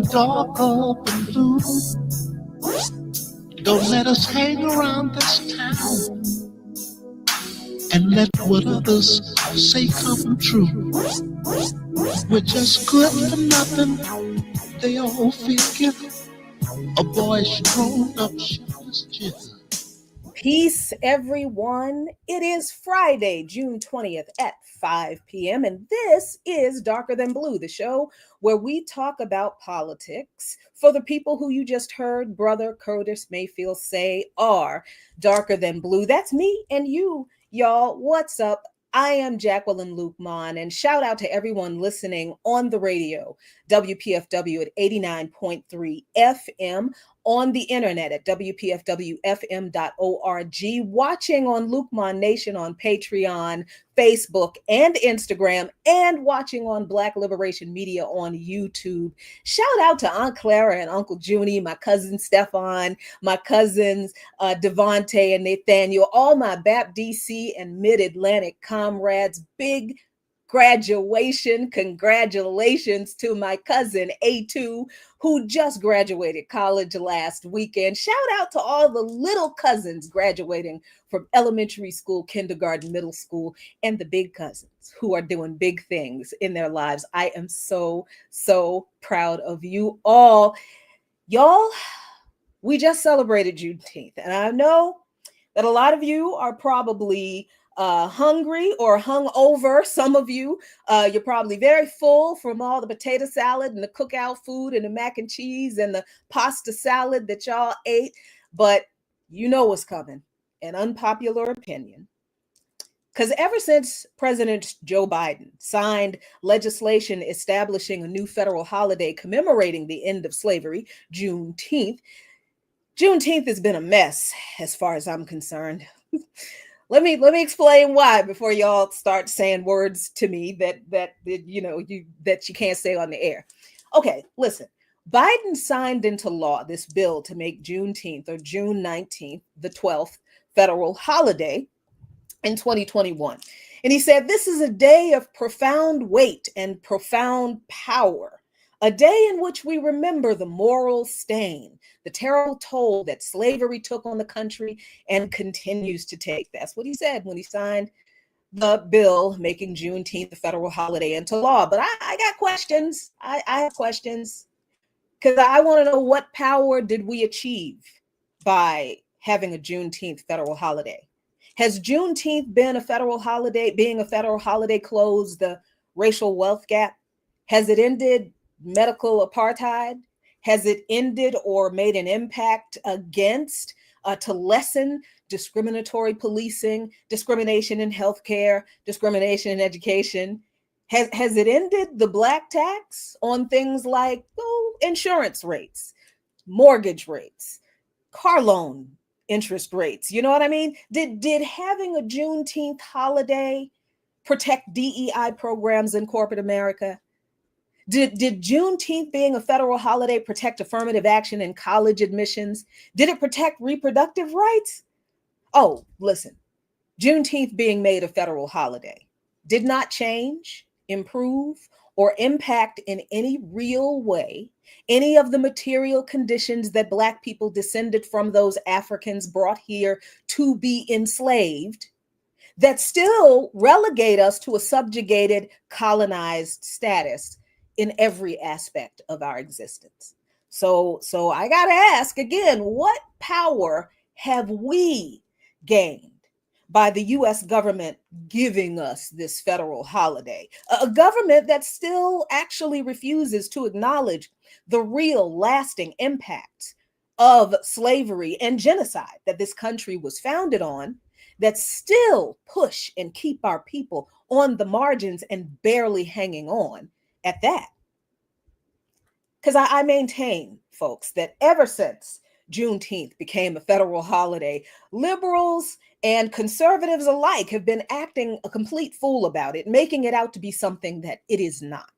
the dark open blue. Don't let us hang around this town and let what others say come true. We're just good for nothing, they all figure. A boy's grown up shoulders jigger. Peace, everyone. It is Friday, June 20th at 5 p.m., and this is Darker Than Blue, the show where we talk about politics for the people who you just heard Brother Curtis Mayfield say are darker than blue. That's me and you, y'all. What's up? I am Jacqueline Luqman, and shout out to everyone listening on the radio, WPFW at 89.3 FM, on the internet at WPFWFM.org, watching on Luqman Nation on Patreon, Facebook, and Instagram, and watching on Black Liberation Media on YouTube. Shout out to Aunt Clara and Uncle Junie, my cousin Stefan, my cousins Devontae and Nathaniel, all my BAP DC and Mid-Atlantic comrades. Big graduation. Congratulations to my cousin A2, who just graduated college last weekend. Shout out to all the little cousins graduating from elementary school, kindergarten, middle school, and the big cousins who are doing big things in their lives. I am so proud of you all. Y'all, we just celebrated Juneteenth, and I know that a lot of you are probably hungry or hungover. Some of you, you're probably very full from all the potato salad and the cookout food and the mac and cheese and the pasta salad that y'all ate. But you know what's coming. An unpopular opinion. Because ever since President Joe Biden signed legislation establishing a new federal holiday commemorating the end of slavery, Juneteenth has been a mess as far as I'm concerned. Let me explain why before y'all start saying words to me that you can't say on the air. Okay, listen. Biden signed into law this bill to make Juneteenth, or June 19th, the 12th federal holiday in 2021. And he said this is a day of profound weight and profound power, a day in which we remember the moral stain, the terrible toll that slavery took on the country and continues to take. That's what he said when he signed the bill making Juneteenth a federal holiday into law. But I got questions. I have questions because I want to know, what power did we achieve by having a Juneteenth federal holiday? Has Juneteenth been a federal holiday, being a federal holiday, closed the racial wealth gap? Has it ended medical apartheid? Has it ended or made an impact against to lessen discriminatory policing, discrimination in healthcare, discrimination in education? Has it ended the black tax on things like insurance rates, mortgage rates, car loan interest rates? You know what I mean? Did having a Juneteenth holiday protect DEI programs in corporate America? Did Juneteenth being a federal holiday protect affirmative action in college admissions? Did it protect reproductive rights? Oh, listen, Juneteenth being made a federal holiday did not change, improve, or impact in any real way any of the material conditions that Black people descended from those Africans brought here to be enslaved, that still relegate us to a subjugated, colonized status in every aspect of our existence. So I got to ask again, what power have we gained by the U.S. government giving us this federal holiday? A government that still actually refuses to acknowledge the real lasting impact of slavery and genocide that this country was founded on, that still push and keep our people on the margins and barely hanging on at that. Because I maintain, folks, that ever since Juneteenth became a federal holiday, liberals and conservatives alike have been acting a complete fool about it, making it out to be something that it is not.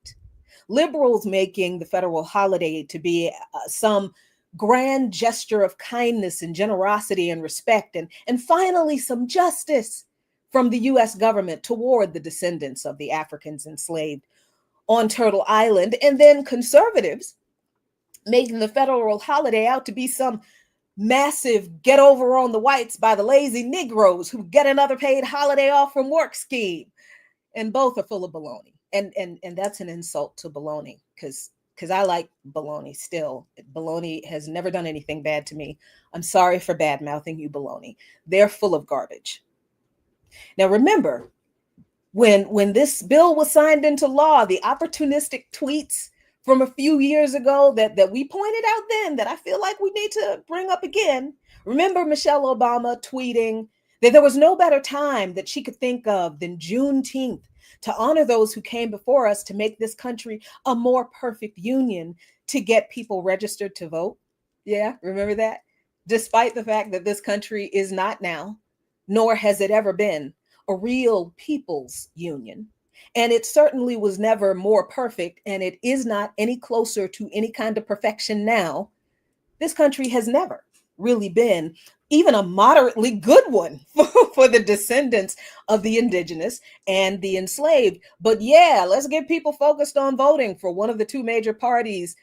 Liberals making the federal holiday to be some grand gesture of kindness and generosity and respect, and finally some justice from the U.S. government toward the descendants of the Africans enslaved on Turtle Island. And then conservatives making the federal holiday out to be some massive get over on the whites by the lazy Negroes who get another paid holiday off from work scheme. And both are full of baloney. And that's an insult to baloney because I like baloney still. Baloney has never done anything bad to me. I'm sorry for bad mouthing you, baloney. They're full of garbage. Now remember, when this bill was signed into law, the opportunistic tweets from a few years ago that we pointed out then that I feel like we need to bring up again. Remember Michelle Obama tweeting that there was no better time that she could think of than Juneteenth to honor those who came before us to make this country a more perfect union to get people registered to vote. Yeah, remember that? Despite the fact that this country is not now, nor has it ever been, a real people's union. And it certainly was never more perfect, and it is not any closer to any kind of perfection now. This country has never really been even a moderately good one for the descendants of the indigenous and the enslaved. But yeah, let's get people focused on voting for one of the two major parties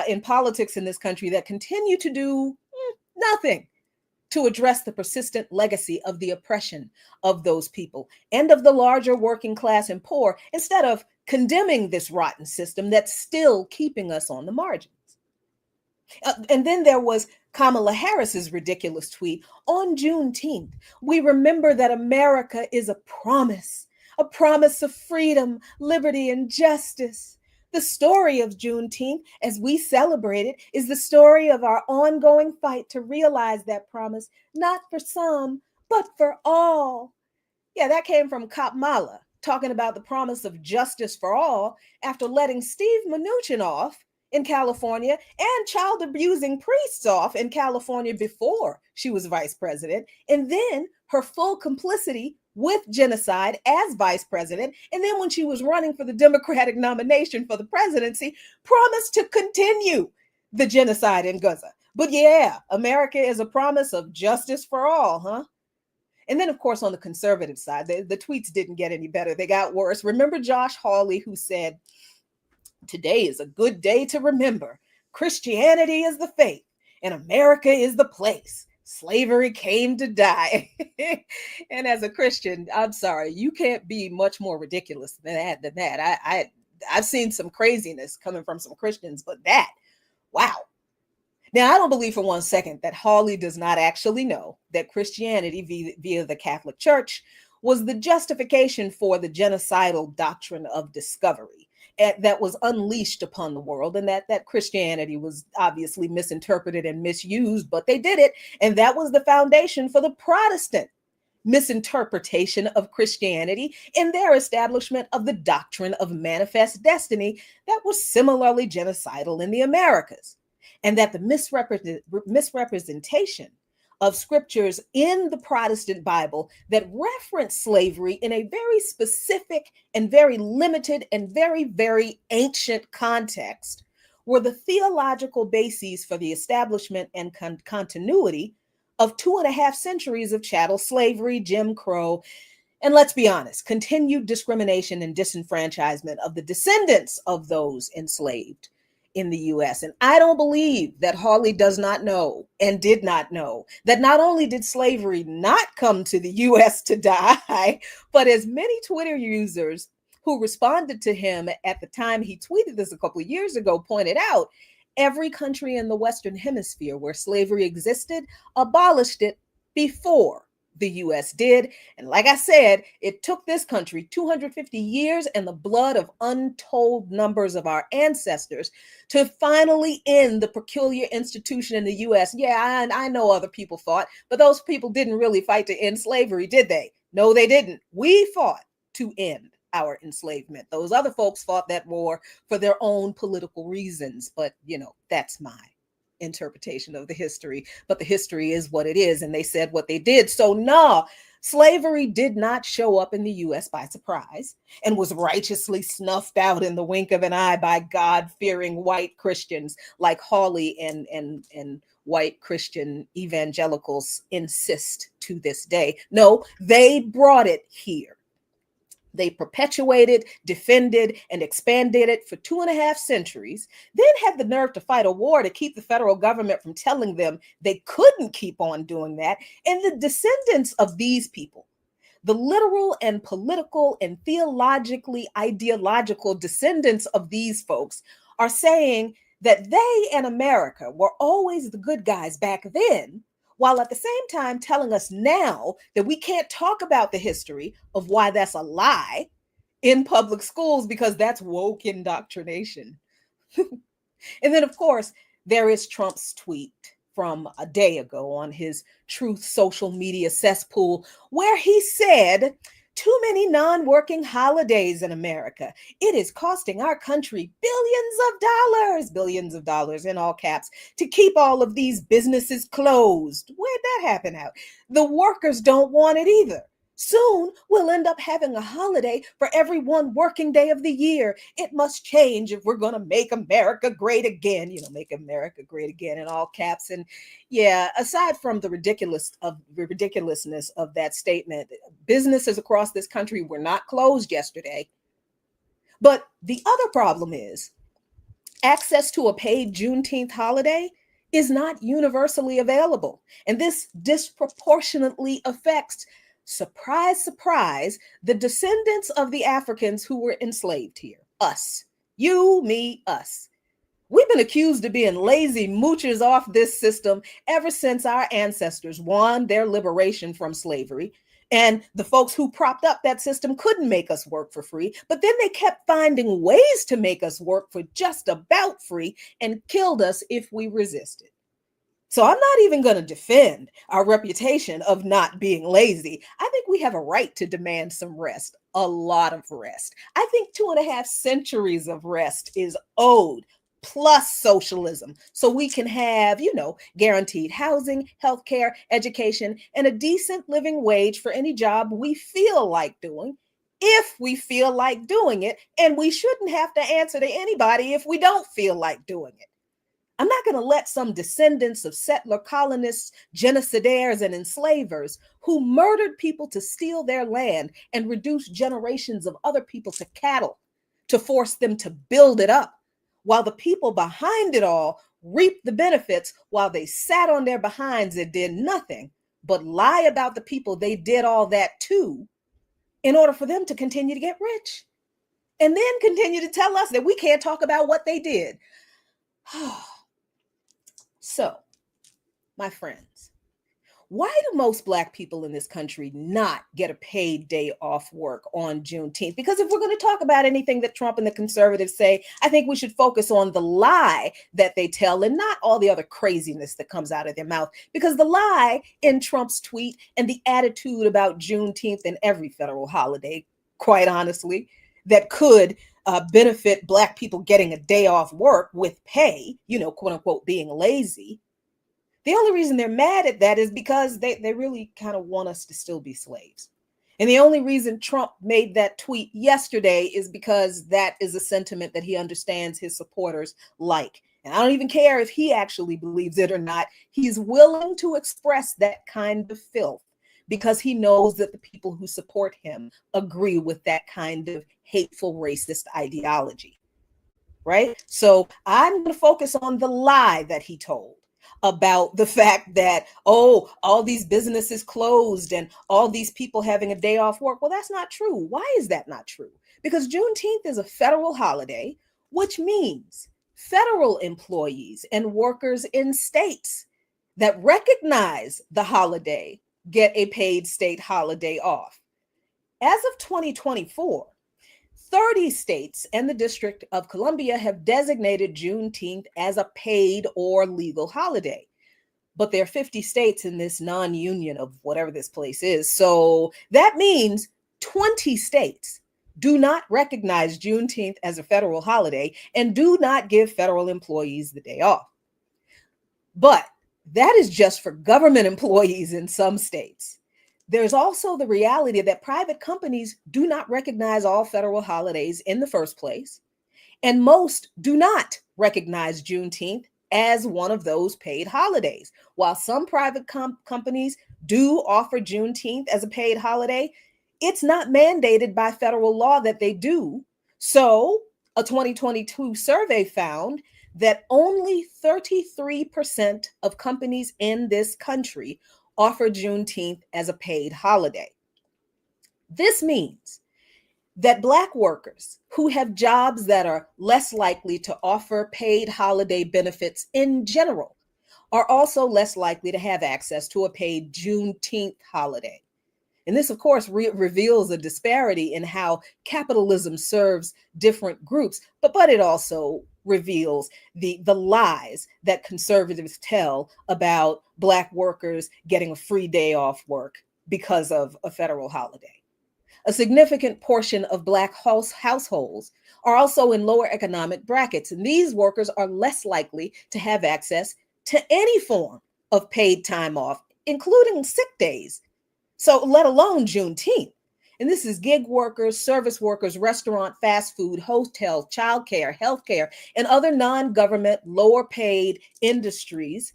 in politics in this country that continue to do nothing to address the persistent legacy of the oppression of those people and of the larger working class and poor, instead of condemning this rotten system that's still keeping us on the margins. And then there was Kamala Harris's ridiculous tweet on Juneteenth. We remember that America is a promise of freedom, liberty, and justice. The story of Juneteenth, as we celebrate it, is the story of our ongoing fight to realize that promise, not for some, but for all. Yeah, that came from Kamala, talking about the promise of justice for all after letting Steve Mnuchin off in California and child abusing priests off in California before she was vice president, and then her full complicity with genocide as vice president. And then when she was running for the Democratic nomination for the presidency, promised to continue the genocide in Gaza. But yeah, America is a promise of justice for all, huh? And then, of course, on the conservative side, the tweets didn't get any better. They got worse. Remember Josh Hawley, who said, "Today is a good day to remember. Christianity is the faith and America is the place. Slavery came to die." And as a Christian, I'm sorry, you can't be much more ridiculous than that. I've seen some craziness coming from some Christians, but that, wow. Now, I don't believe for one second that Hawley does not actually know that Christianity via the Catholic Church was the justification for the genocidal doctrine of discovery that was unleashed upon the world, and that Christianity was obviously misinterpreted and misused, but they did it. And that was the foundation for the Protestant misinterpretation of Christianity in their establishment of the doctrine of manifest destiny that was similarly genocidal in the Americas. And that the misrepresentation of scriptures in the Protestant Bible that reference slavery in a very specific and very limited and very, very ancient context were the theological bases for the establishment and continuity of 2.5 centuries of chattel slavery, Jim Crow, and let's be honest, continued discrimination and disenfranchisement of the descendants of those enslaved in the US. And I don't believe that Hawley does not know and did not know that not only did slavery not come to the US to die, but as many Twitter users who responded to him at the time he tweeted this a couple of years ago pointed out, every country in the Western Hemisphere where slavery existed abolished it before the US did. And like I said, it took this country 250 years and the blood of untold numbers of our ancestors to finally end the peculiar institution in the US. Yeah, I know other people fought, but those people didn't really fight to end slavery, did they? No, they didn't. We fought to end our enslavement. Those other folks fought that war for their own political reasons. But, that's my interpretation of the history. But the history is what it is, and they said what they did. So no, slavery did not show up in the US by surprise and was righteously snuffed out in the wink of an eye by God-fearing white Christians like Hawley and white Christian evangelicals insist to this day. No, they brought it here. They perpetuated, defended, and expanded it for 2.5 centuries, then had the nerve to fight a war to keep the federal government from telling them they couldn't keep on doing that. And the descendants of these people, the literal and political and theologically ideological descendants of these folks, are saying that they and America were always the good guys back then, while at the same time telling us now that we can't talk about the history of why that's a lie in public schools because that's woke indoctrination. And then, of course, there is Trump's tweet from a day ago on his Truth social media cesspool, where he said, "Too many non-working holidays in America. It is costing our country billions of dollars in all caps, to keep all of these businesses closed." Where'd that happen out? The workers don't want it either. Soon we'll end up having a holiday for every one working day of the year. It must change if we're going to make America great again. Make America great again in all caps. And yeah, aside from the ridiculousness of that statement, businesses across this country were not closed yesterday. But the other problem is access to a paid Juneteenth holiday is not universally available. And this disproportionately affects, surprise, surprise, the descendants of the Africans who were enslaved here. Us. You, me, us. We've been accused of being lazy moochers off this system ever since our ancestors won their liberation from slavery. And the folks who propped up that system couldn't make us work for free, but then they kept finding ways to make us work for just about free and killed us if we resisted. So I'm not even going to defend our reputation of not being lazy. I think we have a right to demand some rest, a lot of rest. I think 2.5 centuries of rest is owed, plus socialism, so we can have, guaranteed housing, healthcare, education, and a decent living wage for any job we feel like doing, if we feel like doing it. And we shouldn't have to answer to anybody if we don't feel like doing it. I'm not going to let some descendants of settler colonists, genocidaires, and enslavers who murdered people to steal their land and reduce generations of other people to cattle to force them to build it up, while the people behind it all reaped the benefits while they sat on their behinds and did nothing but lie about the people they did all that to in order for them to continue to get rich and then continue to tell us that we can't talk about what they did. So, my friends, why do most Black people in this country not get a paid day off work on Juneteenth? Because if we're going to talk about anything that Trump and the conservatives say, I think we should focus on the lie that they tell and not all the other craziness that comes out of their mouth. Because the lie in Trump's tweet and the attitude about Juneteenth and every federal holiday, quite honestly, that could benefit Black people getting a day off work with pay, quote unquote, being lazy. The only reason they're mad at that is because they really kind of want us to still be slaves. And the only reason Trump made that tweet yesterday is because that is a sentiment that he understands his supporters like. And I don't even care if he actually believes it or not. He's willing to express that kind of filth because he knows that the people who support him agree with that kind of hateful, racist ideology, right? So I'm going to focus on the lie that he told about the fact that, all these businesses closed and all these people having a day off work. Well, that's not true. Why is that not true? Because Juneteenth is a federal holiday, which means federal employees and workers in states that recognize the holiday get a paid state holiday off. As of 2024, 30 states and the District of Columbia have designated Juneteenth as a paid or legal holiday. But there are 50 states in this non-union of whatever this place is. So that means 20 states do not recognize Juneteenth as a federal holiday and do not give federal employees the day off. But that is just for government employees in some states. There's also the reality that private companies do not recognize all federal holidays in the first place, and most do not recognize Juneteenth as one of those paid holidays. While some private companies do offer Juneteenth as a paid holiday, It's not mandated by federal law that they do. So, a 2022 survey found that only 33% of companies in this country offer Juneteenth as a paid holiday. This means that Black workers who have jobs that are less likely to offer paid holiday benefits in general are also less likely to have access to a paid Juneteenth holiday. And this, of course, reveals a disparity in how capitalism serves different groups, but it also reveals the lies that conservatives tell about Black workers getting a free day off work because of a federal holiday. A significant portion of Black households are also in lower economic brackets, and these workers are less likely to have access to any form of paid time off, including sick days. So, let alone Juneteenth. And this is gig workers, service workers, restaurant, fast food, hotel, childcare, healthcare, and other non government, lower paid industries,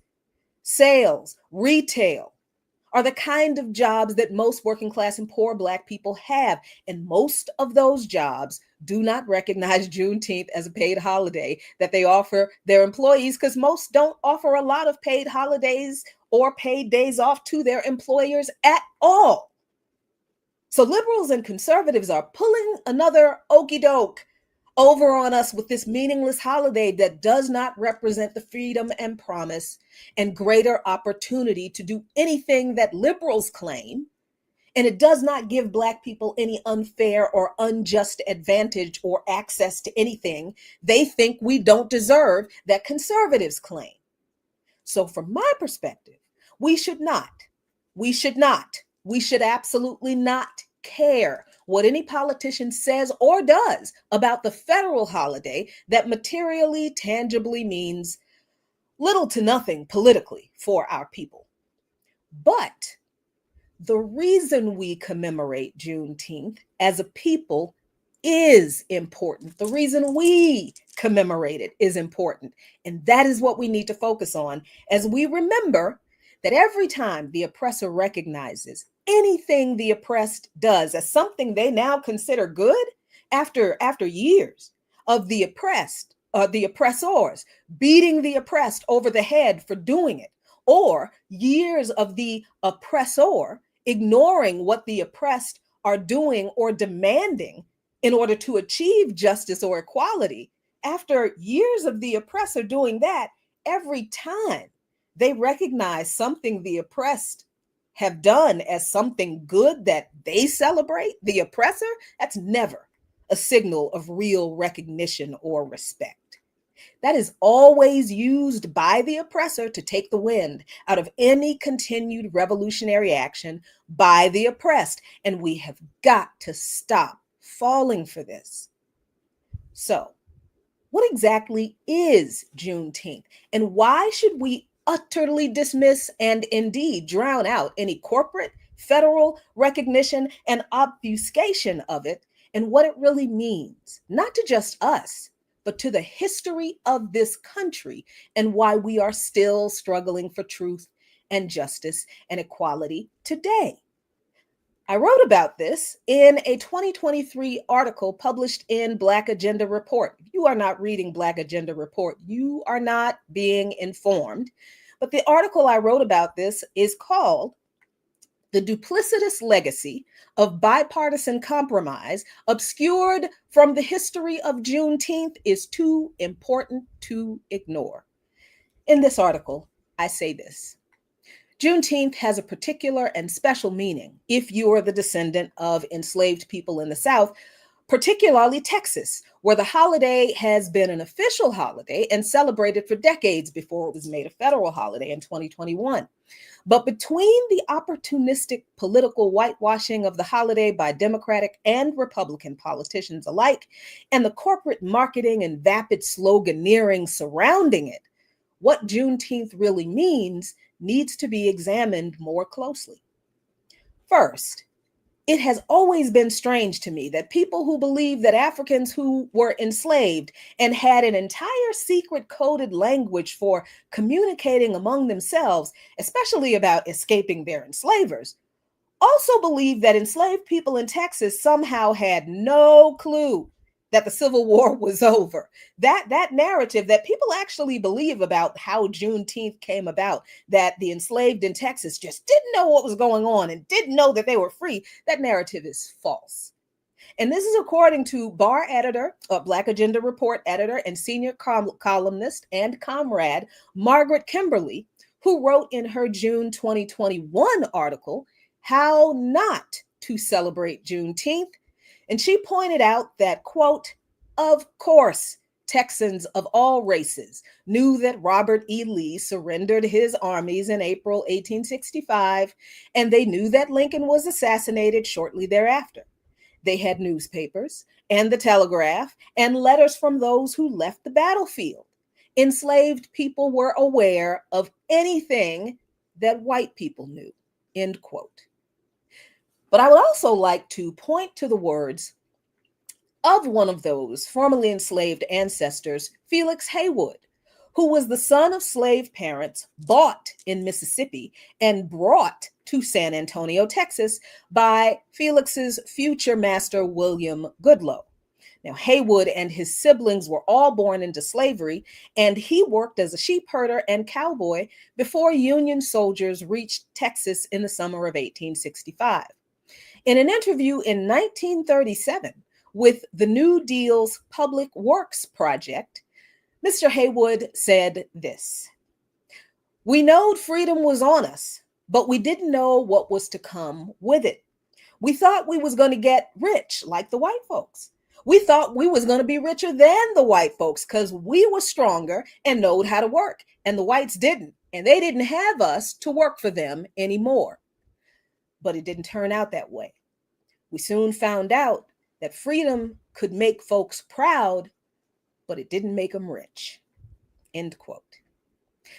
sales, retail, are the kind of jobs that most working class and poor Black people have. And most of those jobs do not recognize Juneteenth as a paid holiday that they offer their employees, because most don't offer a lot of paid holidays or paid days off to their employers at all. So liberals and conservatives are pulling another okey doke over on us with this meaningless holiday that does not represent the freedom and promise and greater opportunity to do anything that liberals claim. And it does not give Black people any unfair or unjust advantage or access to anything they think we don't deserve that conservatives claim. So from my perspective, we should absolutely not care what any politician says or does about the federal holiday that materially, tangibly means little to nothing politically for our people. But the reason we commemorate Juneteenth as a people is important. The reason we commemorate it is important. And that is what we need to focus on as we remember that every time the oppressor recognizes anything the oppressed does as something they now consider good, after years of the oppressors beating the oppressed over the head for doing it, or years of the oppressor ignoring what the oppressed are doing or demanding in order to achieve justice or equality, after years of the oppressor doing that, every time they recognize something the oppressed have done as something good that they celebrate, the oppressor, that's never a signal of real recognition or respect. That is always used by the oppressor to take the wind out of any continued revolutionary action by the oppressed. And we have got to stop falling for this. So, what exactly is Juneteenth? And why should we utterly dismiss and indeed drown out any corporate, federal recognition and obfuscation of it and what it really means, not to just us, but to the history of this country and why we are still struggling for truth and justice and equality today? I wrote about this in a 2023 article published in Black Agenda Report. If you are not reading Black Agenda Report, you are not being informed. But the article I wrote about this is called "The Duplicitous Legacy of Bipartisan Compromise Obscured from the History of Juneteenth is Too Important to Ignore." In this article, I say this: Juneteenth has a particular and special meaning if you are the descendant of enslaved people in the South, particularly Texas, where the holiday has been an official holiday and celebrated for decades before it was made a federal holiday in 2021. But between the opportunistic political whitewashing of the holiday by Democratic and Republican politicians alike, and the corporate marketing and vapid sloganeering surrounding it, what Juneteenth really means needs to be examined more closely. First, it has always been strange to me that people who believe that Africans who were enslaved and had an entire secret coded language for communicating among themselves, especially about escaping their enslavers, also believed that enslaved people in Texas somehow had no clue that the Civil War was over. That narrative that people actually believe about how Juneteenth came about, that the enslaved in Texas just didn't know what was going on and didn't know that they were free, that narrative is false. And this is according to Bar editor, Black Agenda Report editor, and senior columnist and comrade Margaret Kimberly, who wrote in her June 2021 article, How Not to Celebrate Juneteenth. And she pointed out that, quote, of course, Texans of all races knew that Robert E. Lee surrendered his armies in April 1865, and they knew that Lincoln was assassinated shortly thereafter. They had newspapers and the telegraph and letters from those who left the battlefield. Enslaved people were aware of anything that white people knew, end quote. But I would also like to point to the words of one of those formerly enslaved ancestors, Felix Haywood, who was the son of slave parents bought in Mississippi and brought to San Antonio, Texas, by Felix's future master, William Goodloe. Now, Haywood and his siblings were all born into slavery, and he worked as a sheep herder and cowboy before Union soldiers reached Texas in the summer of 1865. In an interview in 1937 with the New Deal's Public Works Project, Mr. Haywood said this: "We knowed freedom was on us, but we didn't know what was to come with it. We thought we was going to get rich like the white folks. We thought we was going to be richer than the white folks because we were stronger and knowed how to work, and the whites didn't, and they didn't have us to work for them anymore. But it didn't turn out that way. We soon found out that freedom could make folks proud, but it didn't make them rich." End quote.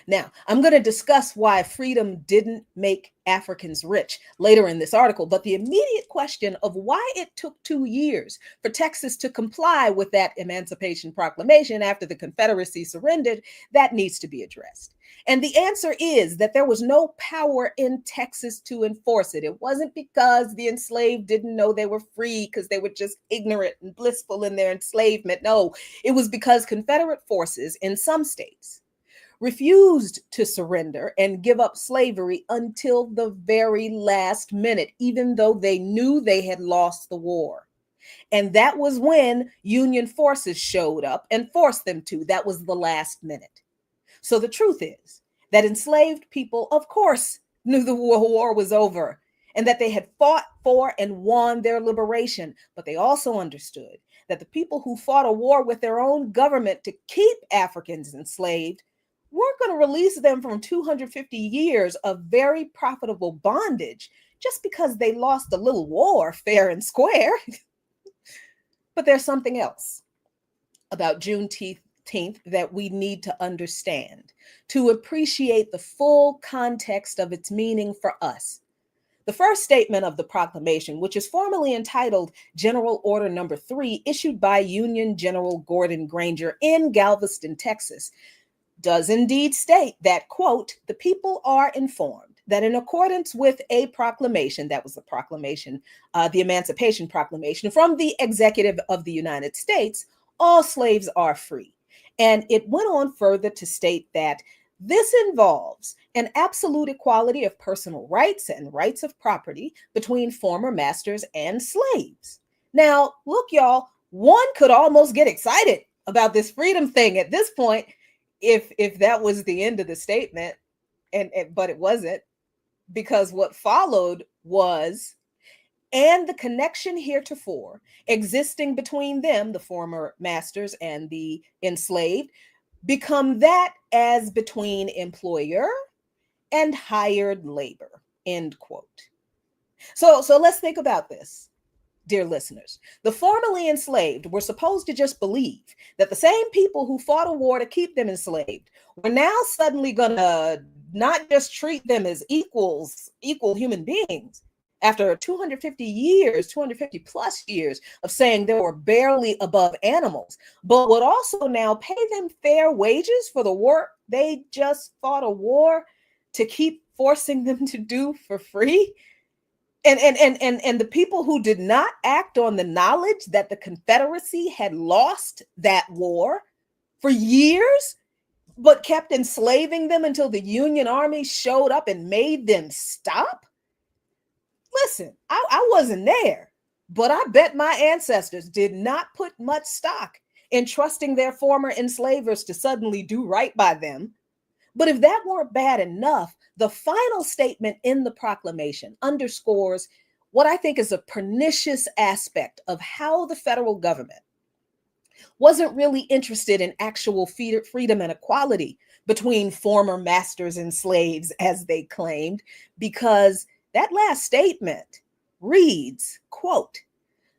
Now, I'm going to discuss why freedom didn't make Africans rich later in this article, but the immediate question of why it took 2 years for Texas to comply with that Emancipation Proclamation after the Confederacy surrendered, that needs to be addressed. And the answer is that there was no power in Texas to enforce it. It wasn't because the enslaved didn't know they were free because they were just ignorant and blissful in their enslavement. No, it was because Confederate forces in some states refused to surrender and give up slavery until the very last minute, even though they knew they had lost the war. And that was when Union forces showed up and forced them to. That was the last minute. So the truth is that enslaved people, of course, knew the war was over and that they had fought for and won their liberation. But they also understood that the people who fought a war with their own government to keep Africans enslaved weren't going to release them from 250 years of very profitable bondage just because they lost a little war fair and square. But there's something else about Juneteenth that we need to understand to appreciate the full context of its meaning for us. The first statement of the proclamation, which is formally entitled General Order Number 3, issued by Union General Gordon Granger in Galveston, Texas, does indeed state that, quote, "the people are informed that in accordance with a proclamation," that was the proclamation, the Emancipation Proclamation from the Executive of the United States, "all slaves are free." And it went on further to state that this involves an absolute equality of personal rights and rights of property between former masters and slaves. Now, look, y'all, one could almost get excited about this freedom thing at this point if that was the end of the statement, but it wasn't, because what followed was, "and the connection heretofore existing between them," the former masters and the enslaved, "become that as between employer and hired labor," end quote. So let's think about this, dear listeners. The formerly enslaved were supposed to just believe that the same people who fought a war to keep them enslaved were now suddenly gonna not just treat them as equal human beings after 250 plus years of saying they were barely above animals, but would also now pay them fair wages for the work they just fought a war to keep forcing them to do for free. And the people who did not act on the knowledge that the Confederacy had lost that war for years, but kept enslaving them until the Union Army showed up and made them stop. Listen, I wasn't there, but I bet my ancestors did not put much stock in trusting their former enslavers to suddenly do right by them. But if that weren't bad enough, the final statement in the proclamation underscores what I think is a pernicious aspect of how the federal government wasn't really interested in actual freedom and equality between former masters and slaves, as they claimed, because that last statement reads, quote,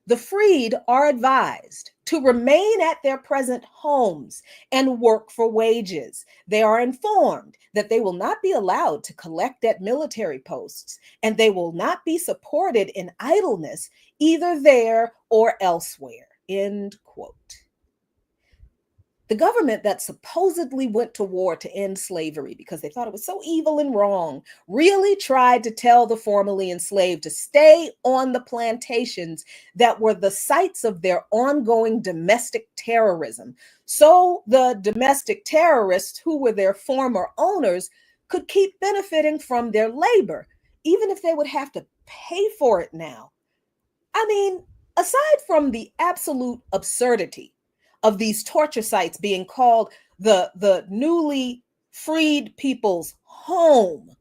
"The freed are advised to remain at their present homes and work for wages. They are informed that they will not be allowed to collect at military posts, and they will not be supported in idleness either there or elsewhere." End quote. The government that supposedly went to war to end slavery because they thought it was so evil and wrong really tried to tell the formerly enslaved to stay on the plantations that were the sites of their ongoing domestic terrorism. So the domestic terrorists, who were their former owners, could keep benefiting from their labor, even if they would have to pay for it now. I mean, aside from the absolute absurdity of these torture sites being called the newly freed people's home,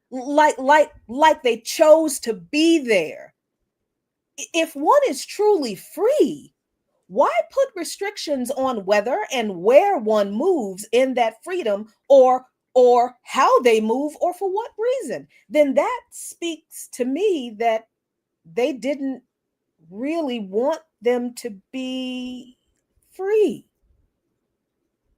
like they chose to be there. If one is truly free, why put restrictions on whether and where one moves in that freedom, or how they move, or for what reason? Then that speaks to me that they didn't really want them to be free.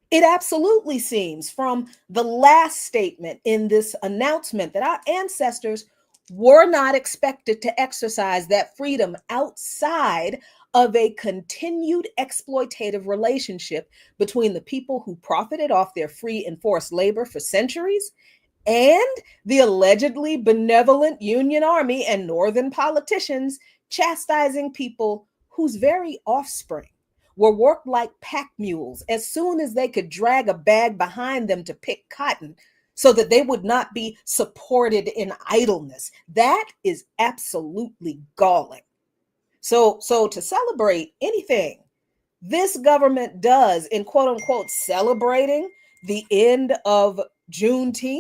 It absolutely seems from the last statement in this announcement that our ancestors were not expected to exercise that freedom outside of a continued exploitative relationship between the people who profited off their free and forced labor for centuries and the allegedly benevolent Union Army and Northern politicians chastising people whose very offspring were worked like pack mules as soon as they could drag a bag behind them to pick cotton so that they would not be supported in idleness. That is absolutely galling. So to celebrate anything this government does in quote unquote celebrating the end of Juneteenth,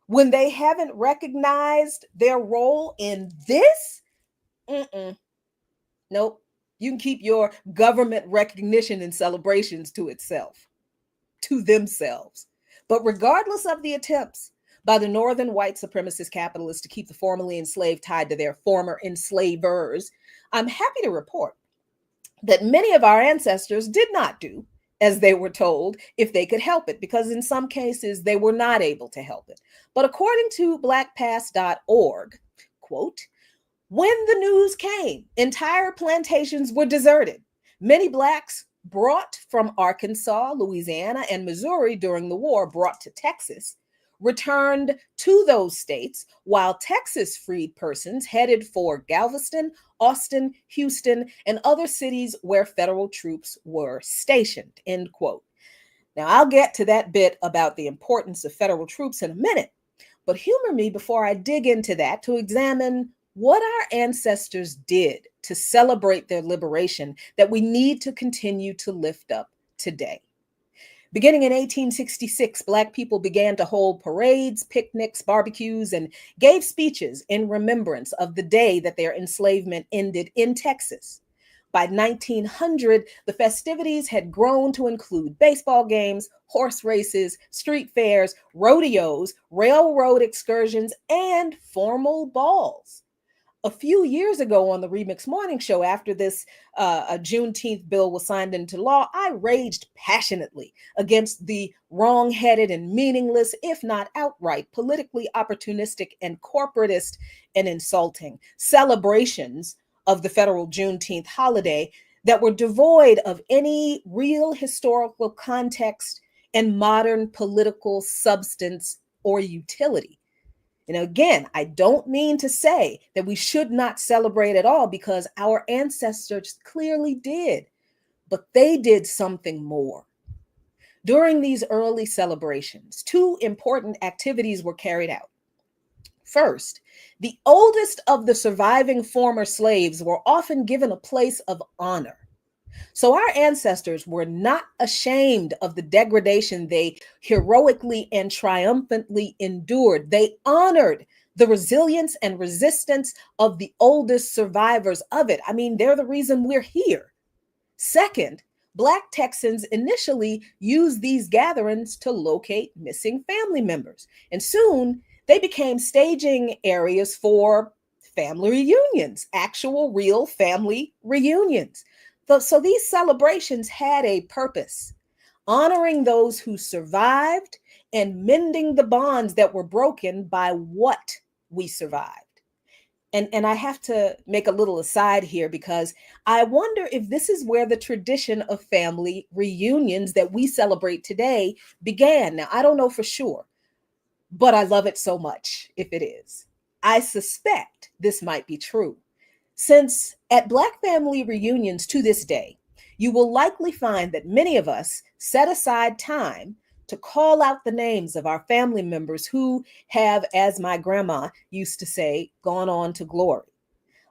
when they haven't recognized their role in this, nope. You can keep your government recognition and celebrations to itself, to themselves. But regardless of the attempts by the northern white supremacist capitalists to keep the formerly enslaved tied to their former enslavers, I'm happy to report that many of our ancestors did not do as they were told if they could help it, because in some cases they were not able to help it. But according to blackpast.org, quote, "When the news came, entire plantations were deserted. Many Blacks brought from Arkansas, Louisiana, and Missouri during the war, brought to Texas, returned to those states, while Texas freed persons headed for Galveston, Austin, Houston, and other cities where federal troops were stationed." End quote. Now, I'll get to that bit about the importance of federal troops in a minute, but humor me before I dig into that to examine what our ancestors did to celebrate their liberation that we need to continue to lift up today. Beginning in 1866, Black people began to hold parades, picnics, barbecues, and gave speeches in remembrance of the day that their enslavement ended in Texas. By 1900, the festivities had grown to include baseball games, horse races, street fairs, rodeos, railroad excursions, and formal balls. A few years ago on the Remix Morning Show, after this a Juneteenth bill was signed into law, I raged passionately against the wrong-headed and meaningless, if not outright politically opportunistic and corporatist and insulting celebrations of the federal Juneteenth holiday that were devoid of any real historical context and modern political substance or utility. Again, I don't mean to say that we should not celebrate at all, because our ancestors clearly did, but they did something more. During these early celebrations, two important activities were carried out. First, the oldest of the surviving former slaves were often given a place of honor. So our ancestors were not ashamed of the degradation they heroically and triumphantly endured. They honored the resilience and resistance of the oldest survivors of it. I mean, they're the reason we're here. Second, Black Texans initially used these gatherings to locate missing family members, and soon they became staging areas for family reunions, actual real family reunions. So these celebrations had a purpose: honoring those who survived and mending the bonds that were broken by what we survived. And I have to make a little aside here, because I wonder if this is where the tradition of family reunions that we celebrate today began. Now, I don't know for sure, but I love it so much if it is. I suspect this might be true, since at Black family reunions to this day, you will likely find that many of us set aside time to call out the names of our family members who have, as my grandma used to say, gone on to glory.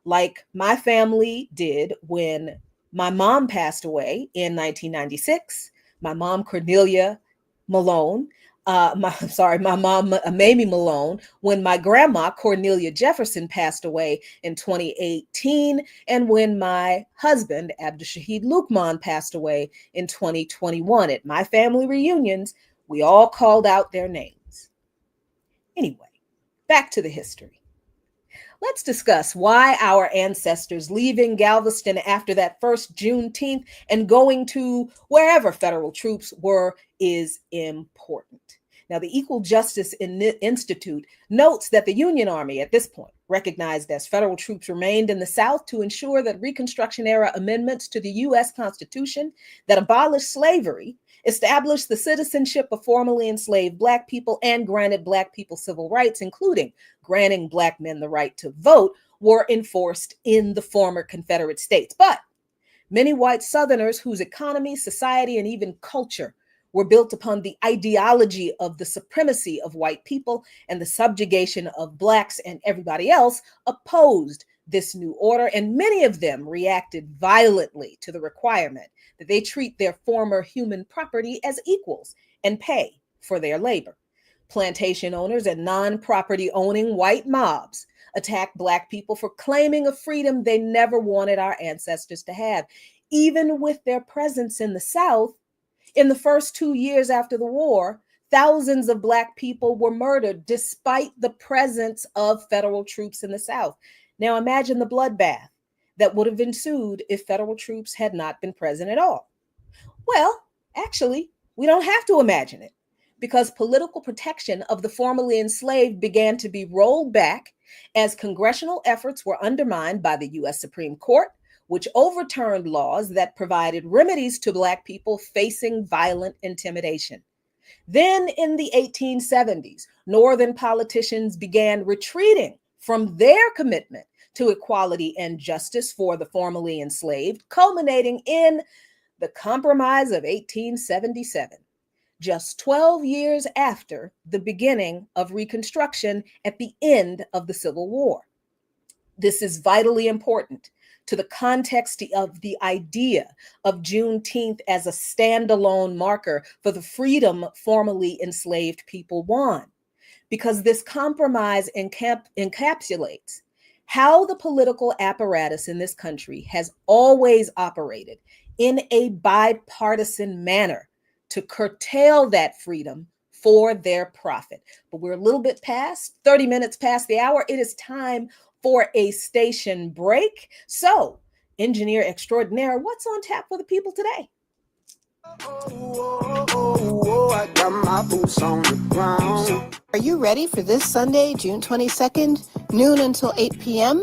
Like my family did when my mom passed away in 1996, my mom Cornelia Malone, my mom Mamie Malone, when my grandma Cornelia Jefferson passed away in 2018, and when my husband Abdushahid Lukman passed away in 2021. At my family reunions, we all called out their names. Anyway, back to the history. Let's discuss why our ancestors leaving Galveston after that first Juneteenth and going to wherever federal troops were is important. Now, the Equal Justice Institute notes that the Union Army at this point, recognized as federal troops, remained in the South to ensure that Reconstruction era amendments to the U.S. Constitution that abolished slavery, established the citizenship of formerly enslaved Black people, and granted Black people civil rights, including granting Black men the right to vote, were enforced in the former Confederate states. But many white Southerners whose economy, society, and even culture were built upon the ideology of the supremacy of white people and the subjugation of Blacks and everybody else opposed this new order, and many of them reacted violently to the requirement that they treat their former human property as equals and pay for their labor. Plantation owners and non-property owning white mobs attacked Black people for claiming a freedom they never wanted our ancestors to have. Even with their presence in the South, in the first 2 years after the war, thousands of Black people were murdered despite the presence of federal troops in the South. Now imagine the bloodbath that would have ensued if federal troops had not been present at all. Well, actually, we don't have to imagine it, because political protection of the formerly enslaved began to be rolled back as congressional efforts were undermined by the U.S. Supreme Court, which overturned laws that provided remedies to Black people facing violent intimidation. Then in the 1870s, Northern politicians began retreating from their commitment to equality and justice for the formerly enslaved, culminating in the Compromise of 1877, just 12 years after the beginning of Reconstruction at the end of the Civil War. This is vitally important to the context of the idea of Juneteenth as a standalone marker for the freedom formerly enslaved people won, because this compromise encapsulates how the political apparatus in this country has always operated in a bipartisan manner to curtail that freedom for their profit. But we're a little bit past, 30 minutes past the hour. It is time for a station break. So, engineer extraordinaire, what's on tap for the people today? I got my boots on the ground. Are you ready for this Sunday, June 22nd, noon until 8 p.m.?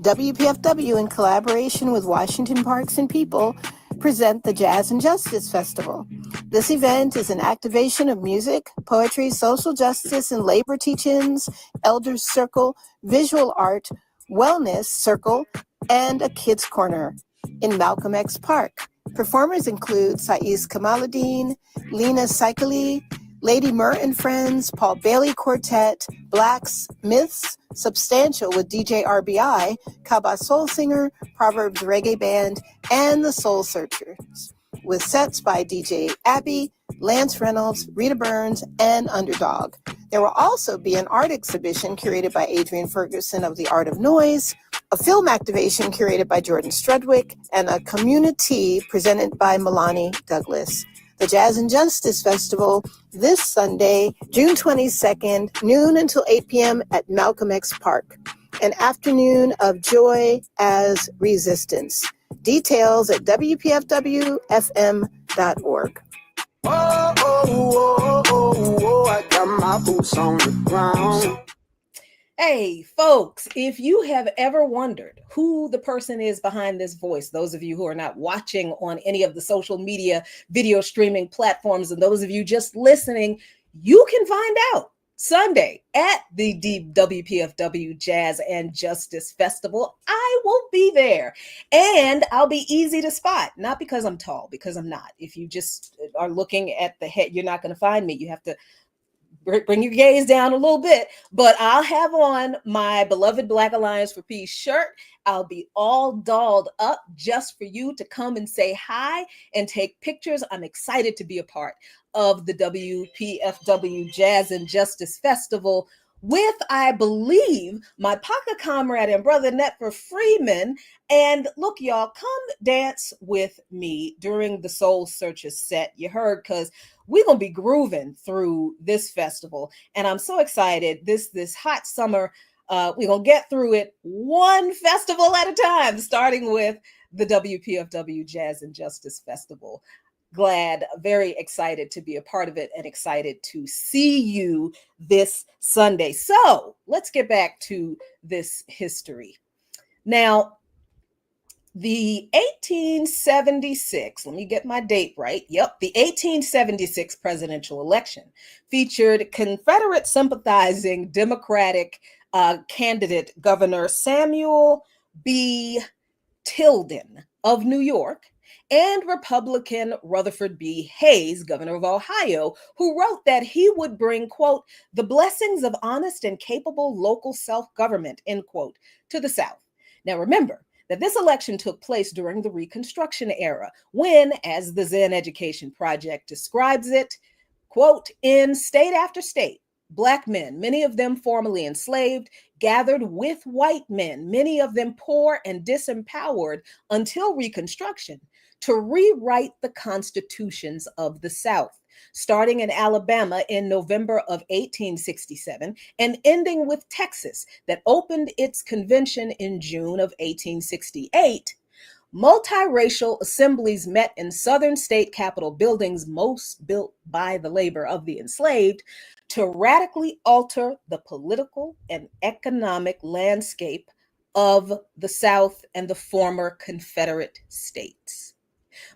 WPFW, in collaboration with Washington Parks and People, present the Jazz and Justice Festival. This event is an activation of music, poetry, social justice and labor teach-ins, elders circle, visual art, wellness circle, and a kids corner in Malcolm X Park. Performers include Saiz Kamaluddin, Lena Saikali, Lady Mur and Friends, Paul Bailey Quartet, Blacks, Myths, Substantial with DJ RBI, Kaba Soul Singer, Proverbs Reggae Band, and the Soul Searchers, with sets by DJ Abby, Lance Reynolds, Rita Burns, and Underdog. There will also be an art exhibition curated by Adrian Ferguson of The Art of Noise, a film activation curated by Jordan Strudwick, and a community presented by Milani Douglas. The Jazz and Justice Festival this Sunday, June 22nd, noon until 8 p.m. at Malcolm X Park. An afternoon of joy as resistance. Details at WPFWFM.org. Oh, oh, oh, oh, oh, I got my boots on the ground. Hey, folks, if you have ever wondered who the person is behind this voice, those of you who are not watching on any of the social media video streaming platforms, and those of you just listening, you can find out Sunday at the WPFW Jazz and Justice Festival. I will be there, and I'll be easy to spot, not because I'm tall, because I'm not. If you just are looking at the head, you're not going to find me. You have to bring your gaze down a little bit, but I'll have on my beloved Black Alliance for Peace shirt. I'll be all dolled up just for you to come and say hi and take pictures. I'm excited to be a part of the WPFW Jazz and Justice Festival with, I believe, my pocket comrade and brother Netver Freeman. And look, y'all, come dance with me during the Soul Searchers set. You heard, because we're going to be grooving through this festival. And I'm so excited. This hot summer, we're going to get through it one festival at a time, starting with the WPFW Jazz and Justice Festival. Glad, very excited to be a part of it and excited to see you this Sunday. So let's get back to this history. Now, the 1876, let me get my date right. Yep, the 1876 presidential election featured Confederate sympathizing Democratic candidate Governor Samuel B. Tilden of New York and Republican Rutherford B. Hayes, governor of Ohio, who wrote that he would bring, quote, the blessings of honest and capable local self-government, end quote, to the South. Now remember that this election took place during the Reconstruction era, when, as the Zen Education Project describes it, quote, in state after state, Black men, many of them formerly enslaved, gathered with white men, many of them poor and disempowered until Reconstruction, to rewrite the constitutions of the South, starting in Alabama in November of 1867 and ending with Texas that opened its convention in June of 1868. Multiracial assemblies met in Southern state capitol buildings, most built by the labor of the enslaved, to radically alter the political and economic landscape of the South and the former Confederate states.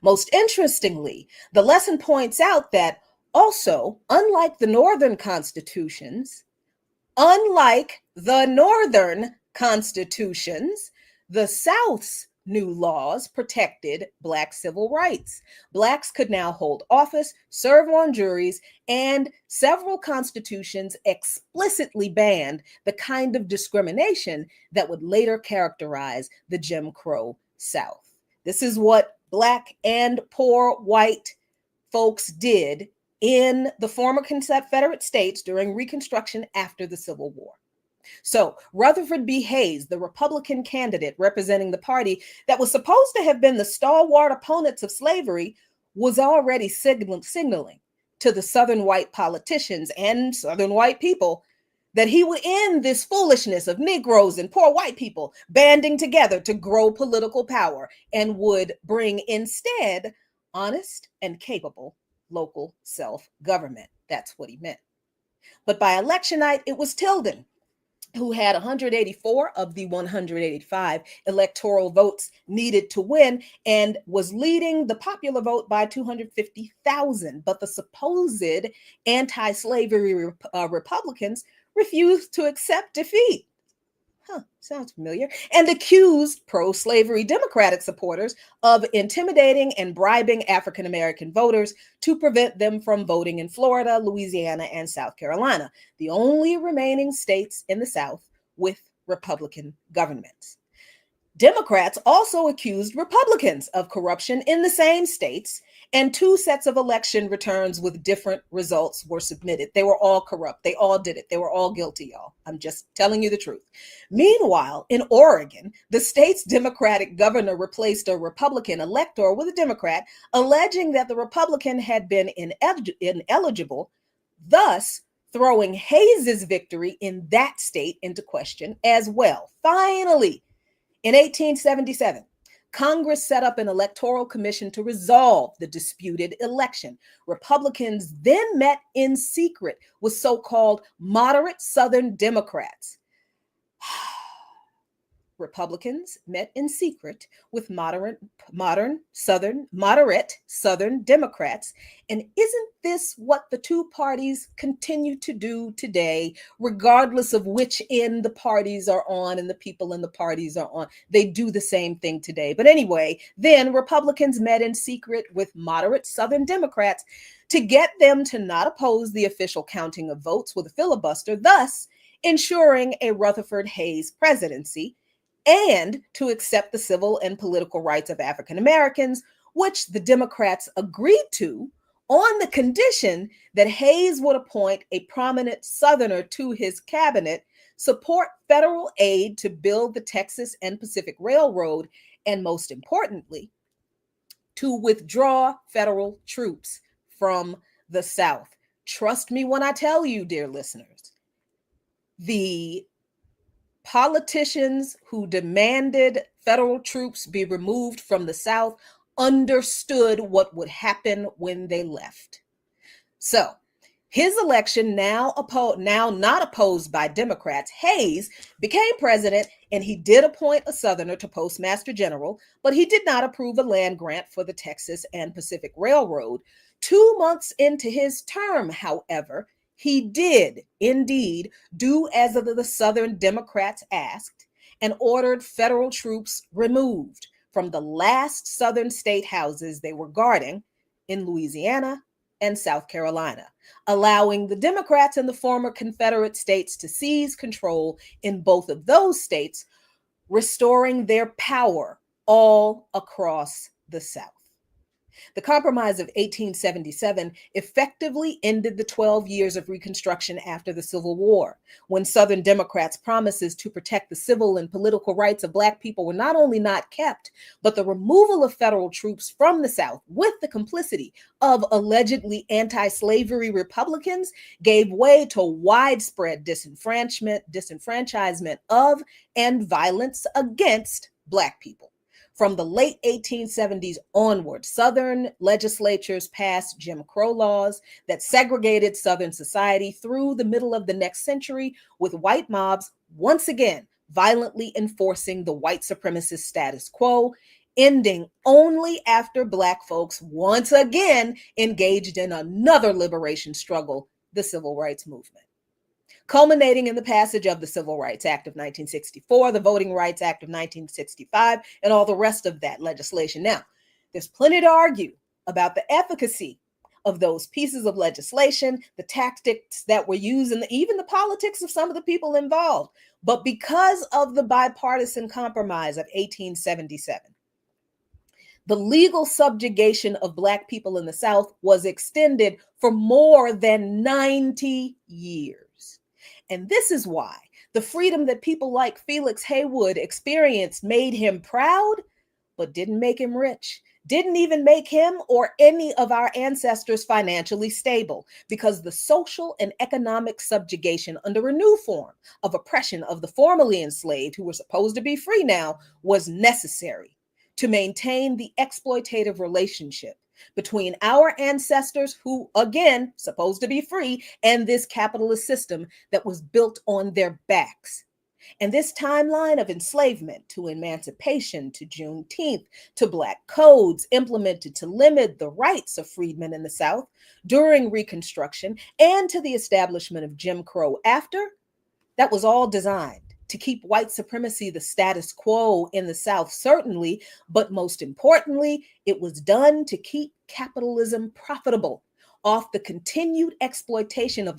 Most interestingly, the lesson points out that also, unlike the Northern constitutions, the South's new laws protected Black civil rights. Blacks could now hold office, serve on juries, and several constitutions explicitly banned the kind of discrimination that would later characterize the Jim Crow South. This is what Black and poor white folks did in the former Confederate states during Reconstruction after the Civil War. So Rutherford B. Hayes, the Republican candidate representing the party that was supposed to have been the stalwart opponents of slavery, was already signaling to the Southern white politicians and Southern white people that he would end this foolishness of Negroes and poor white people banding together to grow political power, and would bring instead honest and capable local self-government. That's what he meant. But by election night, it was Tilden who had 184 of the 185 electoral votes needed to win and was leading the popular vote by 250,000. But the supposed anti-slavery Republicans refused to accept defeat. Sounds familiar. And accused pro-slavery Democratic supporters of intimidating and bribing African American voters to prevent them from voting in Florida, Louisiana, and South Carolina, the only remaining states in the South with Republican governments. Democrats also accused Republicans of corruption in the same states, and two sets of election returns with different results were submitted. They were all corrupt. They all did it. They were all guilty, y'all. I'm just telling you the truth. Meanwhile, in Oregon, the state's Democratic governor replaced a Republican elector with a Democrat, alleging that the Republican had been ineligible, thus throwing Hayes's victory in that state into question as well. Finally, in 1877, Congress set up an electoral commission to resolve the disputed election. Republicans then met in secret with so-called moderate Southern Democrats. Republicans met in secret with moderate Southern Democrats. And isn't this what the two parties continue to do today, regardless of which end the parties are on and the people in the parties are on? They do the same thing today. But anyway, then Republicans met in secret with moderate Southern Democrats to get them to not oppose the official counting of votes with a filibuster, thus ensuring a Rutherford Hayes presidency, and to accept the civil and political rights of African Americans, which the Democrats agreed to on the condition that Hayes would appoint a prominent Southerner to his cabinet, support federal aid to build the Texas and Pacific Railroad, and most importantly, to withdraw federal troops from the South. Trust me when I tell you, dear listeners, the politicians who demanded federal troops be removed from the South understood what would happen when they left. So, his election, now not opposed by Democrats, Hayes became president, and he did appoint a Southerner to postmaster general, but he did not approve a land grant for the Texas and Pacific Railroad. 2 months into his term, however, he did indeed do as the Southern Democrats asked and ordered federal troops removed from the last Southern state houses they were guarding in Louisiana and South Carolina, allowing the Democrats in the former Confederate states to seize control in both of those states, restoring their power all across the South. The Compromise of 1877 effectively ended the 12 years of Reconstruction after the Civil War, when Southern Democrats' promises to protect the civil and political rights of Black people were not only not kept, but the removal of federal troops from the South with the complicity of allegedly anti-slavery Republicans gave way to widespread disenfranchisement of and violence against Black people. From the late 1870s onward, Southern legislatures passed Jim Crow laws that segregated Southern society through the middle of the next century, with white mobs once again violently enforcing the white supremacist status quo, ending only after Black folks once again engaged in another liberation struggle, the Civil Rights Movement, culminating in the passage of the Civil Rights Act of 1964, the Voting Rights Act of 1965, and all the rest of that legislation. Now, there's plenty to argue about the efficacy of those pieces of legislation, the tactics that were used, and even the politics of some of the people involved. But because of the bipartisan compromise of 1877, the legal subjugation of Black people in the South was extended for more than 90 years. And this is why the freedom that people like Felix Haywood experienced made him proud, but didn't make him rich, didn't even make him or any of our ancestors financially stable, because the social and economic subjugation under a new form of oppression of the formerly enslaved, who were supposed to be free now, was necessary to maintain the exploitative relationship between our ancestors, who, again, supposed to be free, and this capitalist system that was built on their backs. And this timeline of enslavement to emancipation to Juneteenth to Black codes implemented to limit the rights of freedmen in the South during Reconstruction and to the establishment of Jim Crow after, that was all designed to keep white supremacy the status quo in the South, certainly, but most importantly, it was done to keep capitalism profitable off the continued exploitation of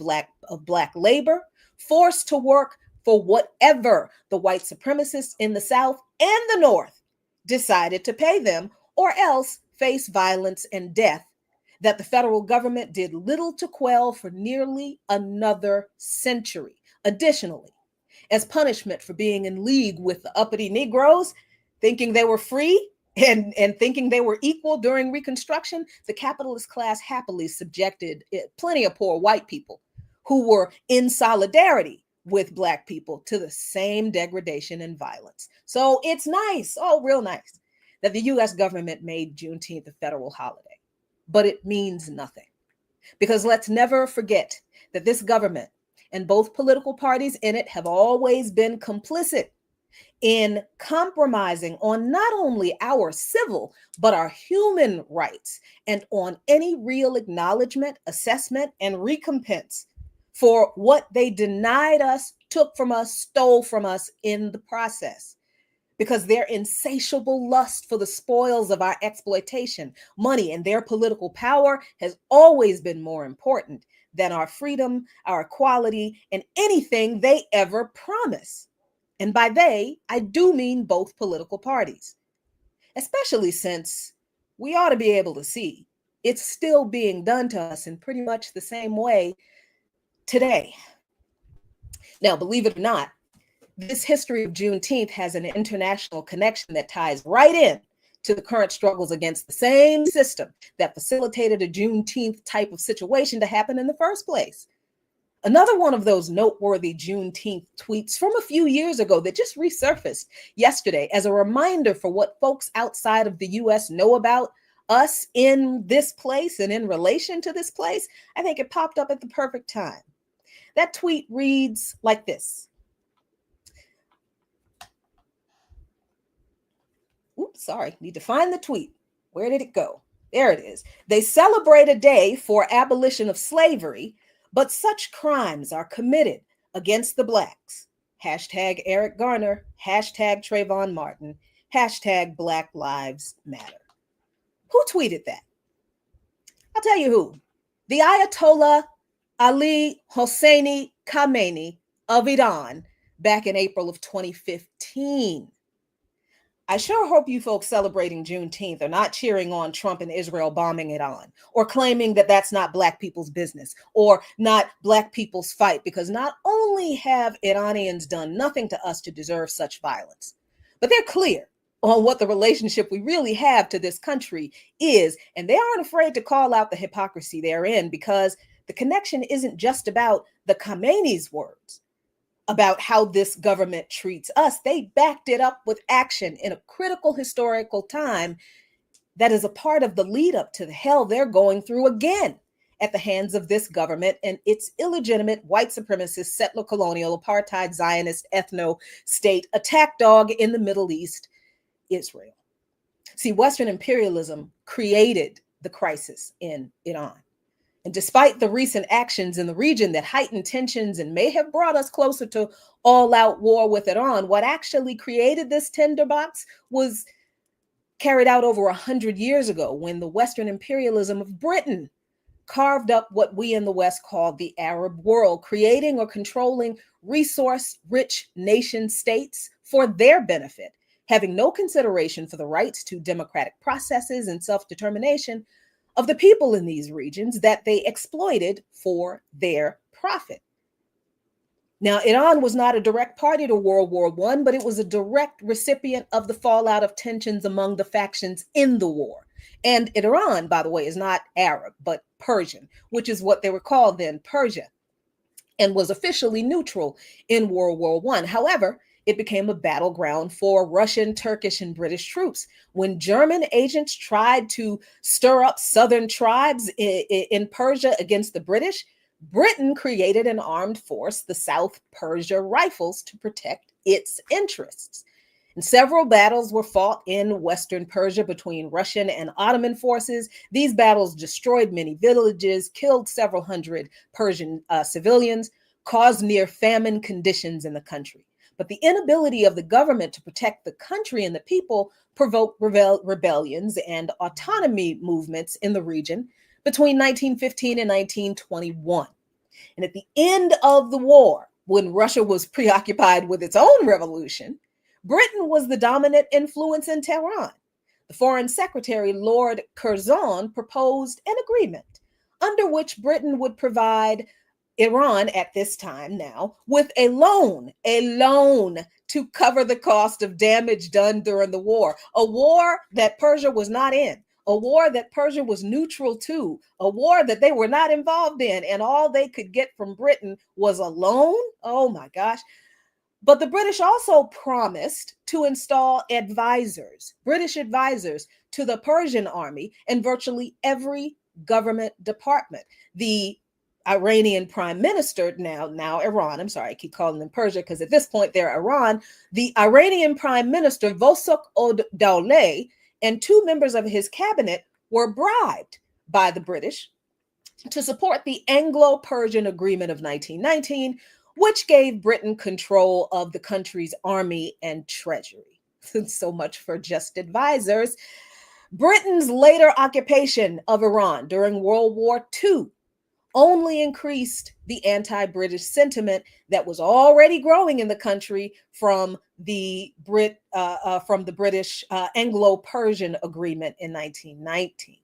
black labor, forced to work for whatever the white supremacists in the South and the North decided to pay them, or else face violence and death that the federal government did little to quell for nearly another century. Additionally, as punishment for being in league with the uppity Negroes, thinking they were free and thinking they were equal during Reconstruction, the capitalist class happily subjected plenty of poor white people who were in solidarity with Black people to the same degradation and violence. So it's nice, real nice, that the US government made Juneteenth a federal holiday, but it means nothing. Because let's never forget that this government and both political parties in it have always been complicit in compromising on not only our civil, but our human rights, and on any real acknowledgement, assessment, and recompense for what they denied us, took from us, stole from us in the process. Because their insatiable lust for the spoils of our exploitation, money, and their political power has always been more important than our freedom, our equality, and anything they ever promise. And by they, I do mean both political parties, especially since we ought to be able to see it's still being done to us in pretty much the same way today. Now, believe it or not, this history of Juneteenth has an international connection that ties right in to the current struggles against the same system that facilitated a Juneteenth type of situation to happen in the first place. Another one of those noteworthy Juneteenth tweets from a few years ago that just resurfaced yesterday as a reminder for what folks outside of the US know about us in this place and in relation to this place. I think it popped up at the perfect time. That tweet reads like this. Oops, sorry, need to find the tweet. Where did it go? There it is. They celebrate a day for abolition of slavery, but such crimes are committed against the Blacks. Hashtag Eric Garner, hashtag Trayvon Martin, hashtag Black Lives Matter. Who tweeted that? I'll tell you who. The Ayatollah Ali Hosseini Khamenei of Iran back in April of 2015. I sure hope you folks celebrating Juneteenth are not cheering on Trump and Israel bombing Iran, or claiming that that's not Black people's business, or not Black people's fight, because not only have Iranians done nothing to us to deserve such violence, but they're clear on what the relationship we really have to this country is, and they aren't afraid to call out the hypocrisy therein, because the connection isn't just about the Khamenei's words about how this government treats us. They backed it up with action in a critical historical time that is a part of the lead up to the hell they're going through again at the hands of this government and its illegitimate white supremacist, settler colonial, apartheid, Zionist, ethno-state attack dog in the Middle East, Israel. See, Western imperialism created the crisis in Iran. And despite the recent actions in the region that heightened tensions and may have brought us closer to all-out war with Iran, what actually created this tinderbox was carried out over 100 years ago when the Western imperialism of Britain carved up what we in the West call the Arab world, creating or controlling resource-rich nation states for their benefit, having no consideration for the rights to democratic processes and self-determination of the people in these regions that they exploited for their profit. Now, Iran was not a direct party to World War I, but it was a direct recipient of the fallout of tensions among the factions in the war. And Iran, by the way, is not Arab, but Persian, which is what they were called then, Persia, and was officially neutral in World War I. However, it became a battleground for Russian, Turkish, and British troops. When German agents tried to stir up southern tribes in Persia against the British, Britain created an armed force, the South Persia Rifles, to protect its interests. And several battles were fought in Western Persia between Russian and Ottoman forces. These battles destroyed many villages, killed several hundred Persian civilians, caused near famine conditions in the country. But the inability of the government to protect the country and the people provoked rebellions and autonomy movements in the region between 1915 and 1921. And at the end of the war, when Russia was preoccupied with its own revolution, Britain was the dominant influence in Tehran. The Foreign Secretary, Lord Curzon, proposed an agreement under which Britain would provide Iran at this time now with a loan to cover the cost of damage done during the war, a war that Persia was not in, a war that Persia was neutral to, a war that they were not involved in, and all they could get from Britain was a loan. Oh my gosh. But the British also promised to install British advisors to the Persian army and virtually every government department. The Iranian prime minister, now Iran, I'm sorry, I keep calling them Persia because at this point they're Iran. The Iranian prime minister, Vosok Od-Dowleh, and two members of his cabinet were bribed by the British to support the Anglo-Persian Agreement of 1919, which gave Britain control of the country's army and treasury. So much for just advisors. Britain's later occupation of Iran during World War II only increased the anti-British sentiment that was already growing in the country from the British Anglo-Persian Agreement in 1919,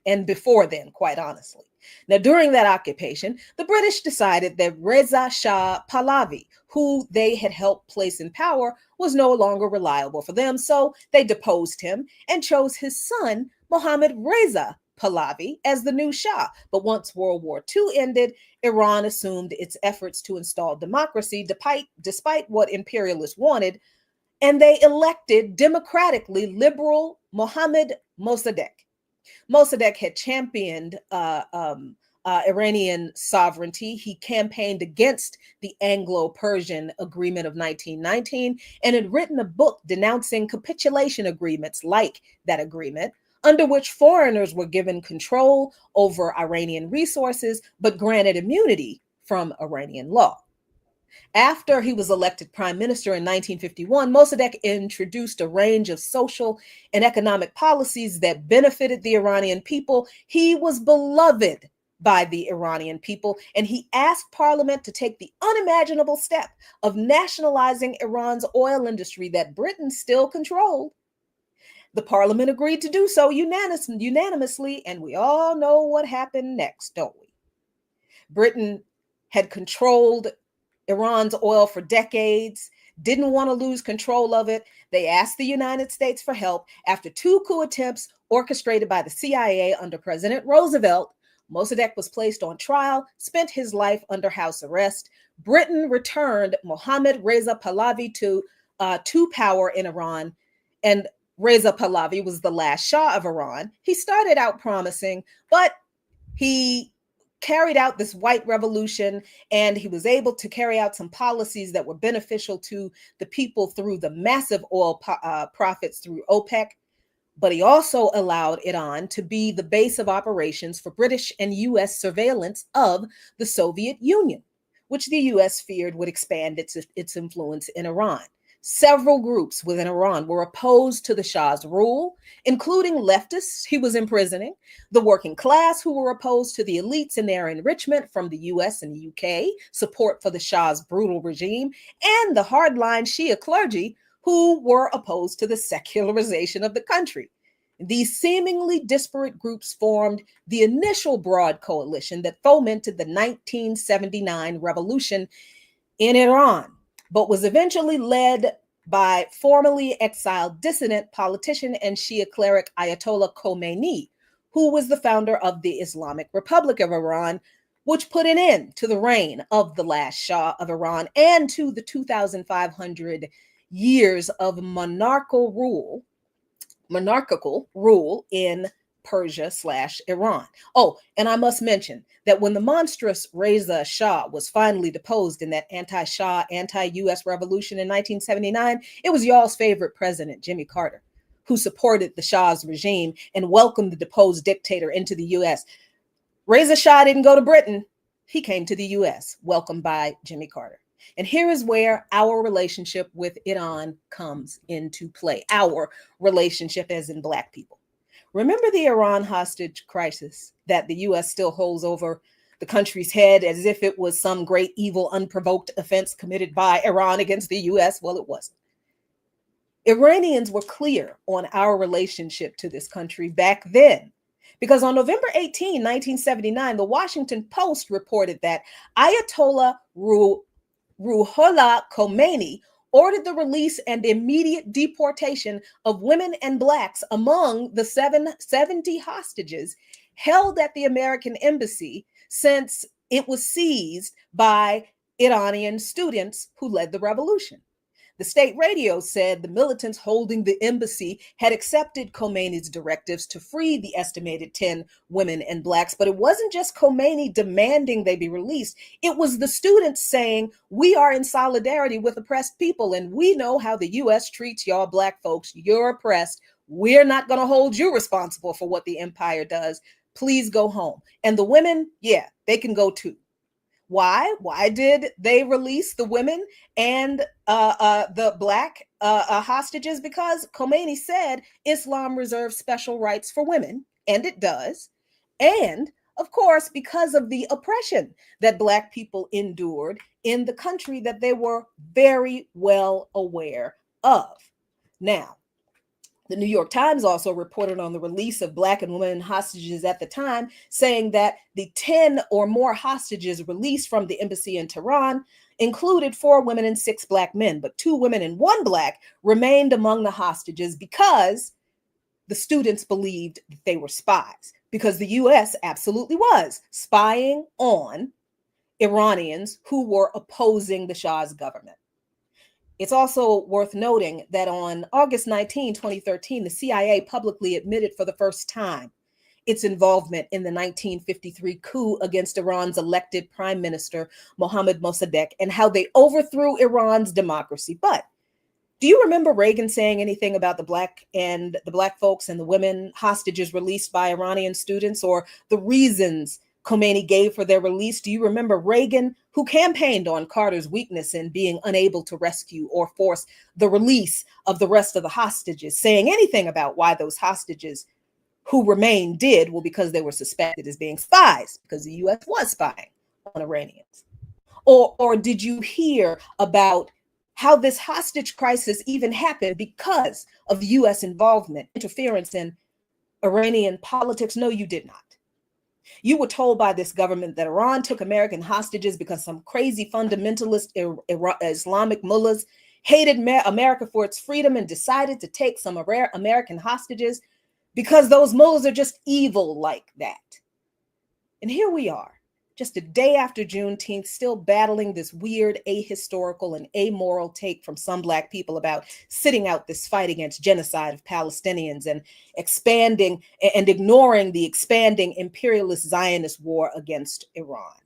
and before then, quite honestly. Now, during that occupation, the British decided that Reza Shah Pahlavi, who they had helped place in power, was no longer reliable for them, so they deposed him and chose his son, Mohammad Reza Pahlavi, as the new Shah. But once World War II ended, Iran assumed its efforts to install democracy despite what imperialists wanted, and they elected democratically liberal Mohammad Mossadegh. Mossadegh had championed Iranian sovereignty. He campaigned against the Anglo-Persian Agreement of 1919 and had written a book denouncing capitulation agreements like that agreement, under which foreigners were given control over Iranian resources, but granted immunity from Iranian law. After he was elected prime minister in 1951, Mossadegh introduced a range of social and economic policies that benefited the Iranian people. He was beloved by the Iranian people, and he asked Parliament to take the unimaginable step of nationalizing Iran's oil industry that Britain still controlled. The Parliament agreed to do so unanimously, and we all know what happened next, don't we? Britain had controlled Iran's oil for decades, didn't want to lose control of it. They asked the United States for help. After two coup attempts orchestrated by the CIA under President Roosevelt, Mossadegh was placed on trial, spent his life under house arrest. Britain returned Mohammad Reza Pahlavi to power in Iran, and Reza Pahlavi was the last Shah of Iran. He started out promising, but he carried out this white revolution, and he was able to carry out some policies that were beneficial to the people through the massive oil profits through OPEC. But he also allowed Iran to be the base of operations for British and US surveillance of the Soviet Union, which the US feared would expand its influence in Iran. Several groups within Iran were opposed to the Shah's rule, including leftists he was imprisoning, the working class who were opposed to the elites and their enrichment from the US and the UK, support for the Shah's brutal regime, and the hardline Shia clergy who were opposed to the secularization of the country. These seemingly disparate groups formed the initial broad coalition that fomented the 1979 revolution in Iran, but was eventually led by formerly exiled dissident politician and Shia cleric Ayatollah Khomeini, who was the founder of the Islamic Republic of Iran, which put an end to the reign of the last Shah of Iran and to the 2,500 years of monarchical rule in Persia/Iran. Oh, and I must mention that when the monstrous Reza Shah was finally deposed in that anti-Shah, anti-US revolution in 1979, it was y'all's favorite president, Jimmy Carter, who supported the Shah's regime and welcomed the deposed dictator into the US. Reza Shah didn't go to Britain. He came to the US, welcomed by Jimmy Carter. And here is where our relationship with Iran comes into play. Our relationship as in Black people. Remember the Iran hostage crisis that the US still holds over the country's head as if it was some great evil unprovoked offense committed by Iran against the US? Well, it wasn't. Iranians were clear on our relationship to this country back then, because on November 18, 1979, the Washington Post reported that Ayatollah Ruhollah Khomeini ordered the release and immediate deportation of women and Blacks among the 70 hostages held at the American embassy since it was seized by Iranian students who led the revolution. The state radio said the militants holding the embassy had accepted Khomeini's directives to free the estimated 10 women and Blacks, but it wasn't just Khomeini demanding they be released. It was the students saying, we are in solidarity with oppressed people, and we know how the U.S. treats y'all Black folks. You're oppressed. We're not going to hold you responsible for what the empire does. Please go home. And the women, yeah, they can go too. Why? Why did they release the women and the Black hostages? Because Khomeini said Islam reserves special rights for women, and it does. And of course, because of the oppression that Black people endured in the country that they were very well aware of. Now, the New York Times also reported on the release of Black and women hostages at the time, saying that the 10 or more hostages released from the embassy in Tehran included 4 women and 6 Black men, but 2 women and 1 Black remained among the hostages because the students believed that they were spies, because the U.S. absolutely was spying on Iranians who were opposing the Shah's government. It's also worth noting that on August 19, 2013, the CIA publicly admitted for the first time its involvement in the 1953 coup against Iran's elected Prime Minister, Mohammad Mossadegh, and how they overthrew Iran's democracy. But do you remember Reagan saying anything about the Black folks and the women hostages released by Iranian students, or the reasons Khomeini gave for their release? Do you remember Reagan, who campaigned on Carter's weakness in being unable to rescue or force the release of the rest of the hostages, saying anything about why those hostages who remained did? Well, because they were suspected as being spies, because the U.S. was spying on Iranians. Or did you hear about how this hostage crisis even happened because of U.S. involvement, interference in Iranian politics? No, you did not. You were told by this government that Iran took American hostages because some crazy fundamentalist Islamic mullahs hated America for its freedom and decided to take some American hostages because those mullahs are just evil like that. And here we are, just a day after Juneteenth, still battling this weird, ahistorical, and amoral take from some Black people about sitting out this fight against genocide of Palestinians and expanding and ignoring the expanding imperialist Zionist war against Iran.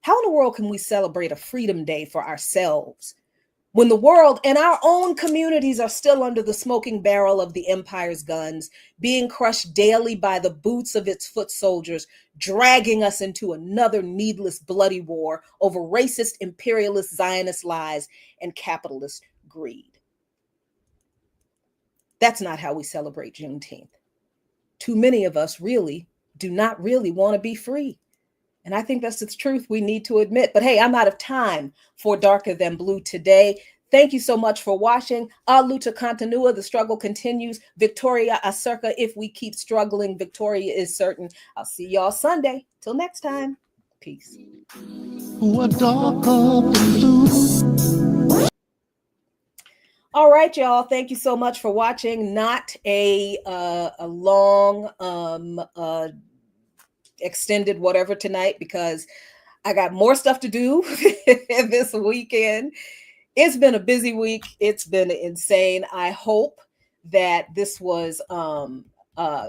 How in the world can we celebrate a Freedom Day for ourselves when the world and our own communities are still under the smoking barrel of the empire's guns, being crushed daily by the boots of its foot soldiers, dragging us into another needless bloody war over racist, imperialist, Zionist lies and capitalist greed? That's not how we celebrate Juneteenth. Too many of us really do not really want to be free. And I think that's the truth we need to admit. But hey, I'm out of time for Darker Than Blue today. Thank you so much for watching. A lucha continua. The struggle continues. Victoria acerca. If we keep struggling, Victoria is certain. I'll see y'all Sunday. Till next time. Peace. What darker than blue? All right, y'all. Thank you so much for watching. Not a long extended whatever tonight, because I got more stuff to do this weekend. it's been a busy week. It's been insane. I hope that this was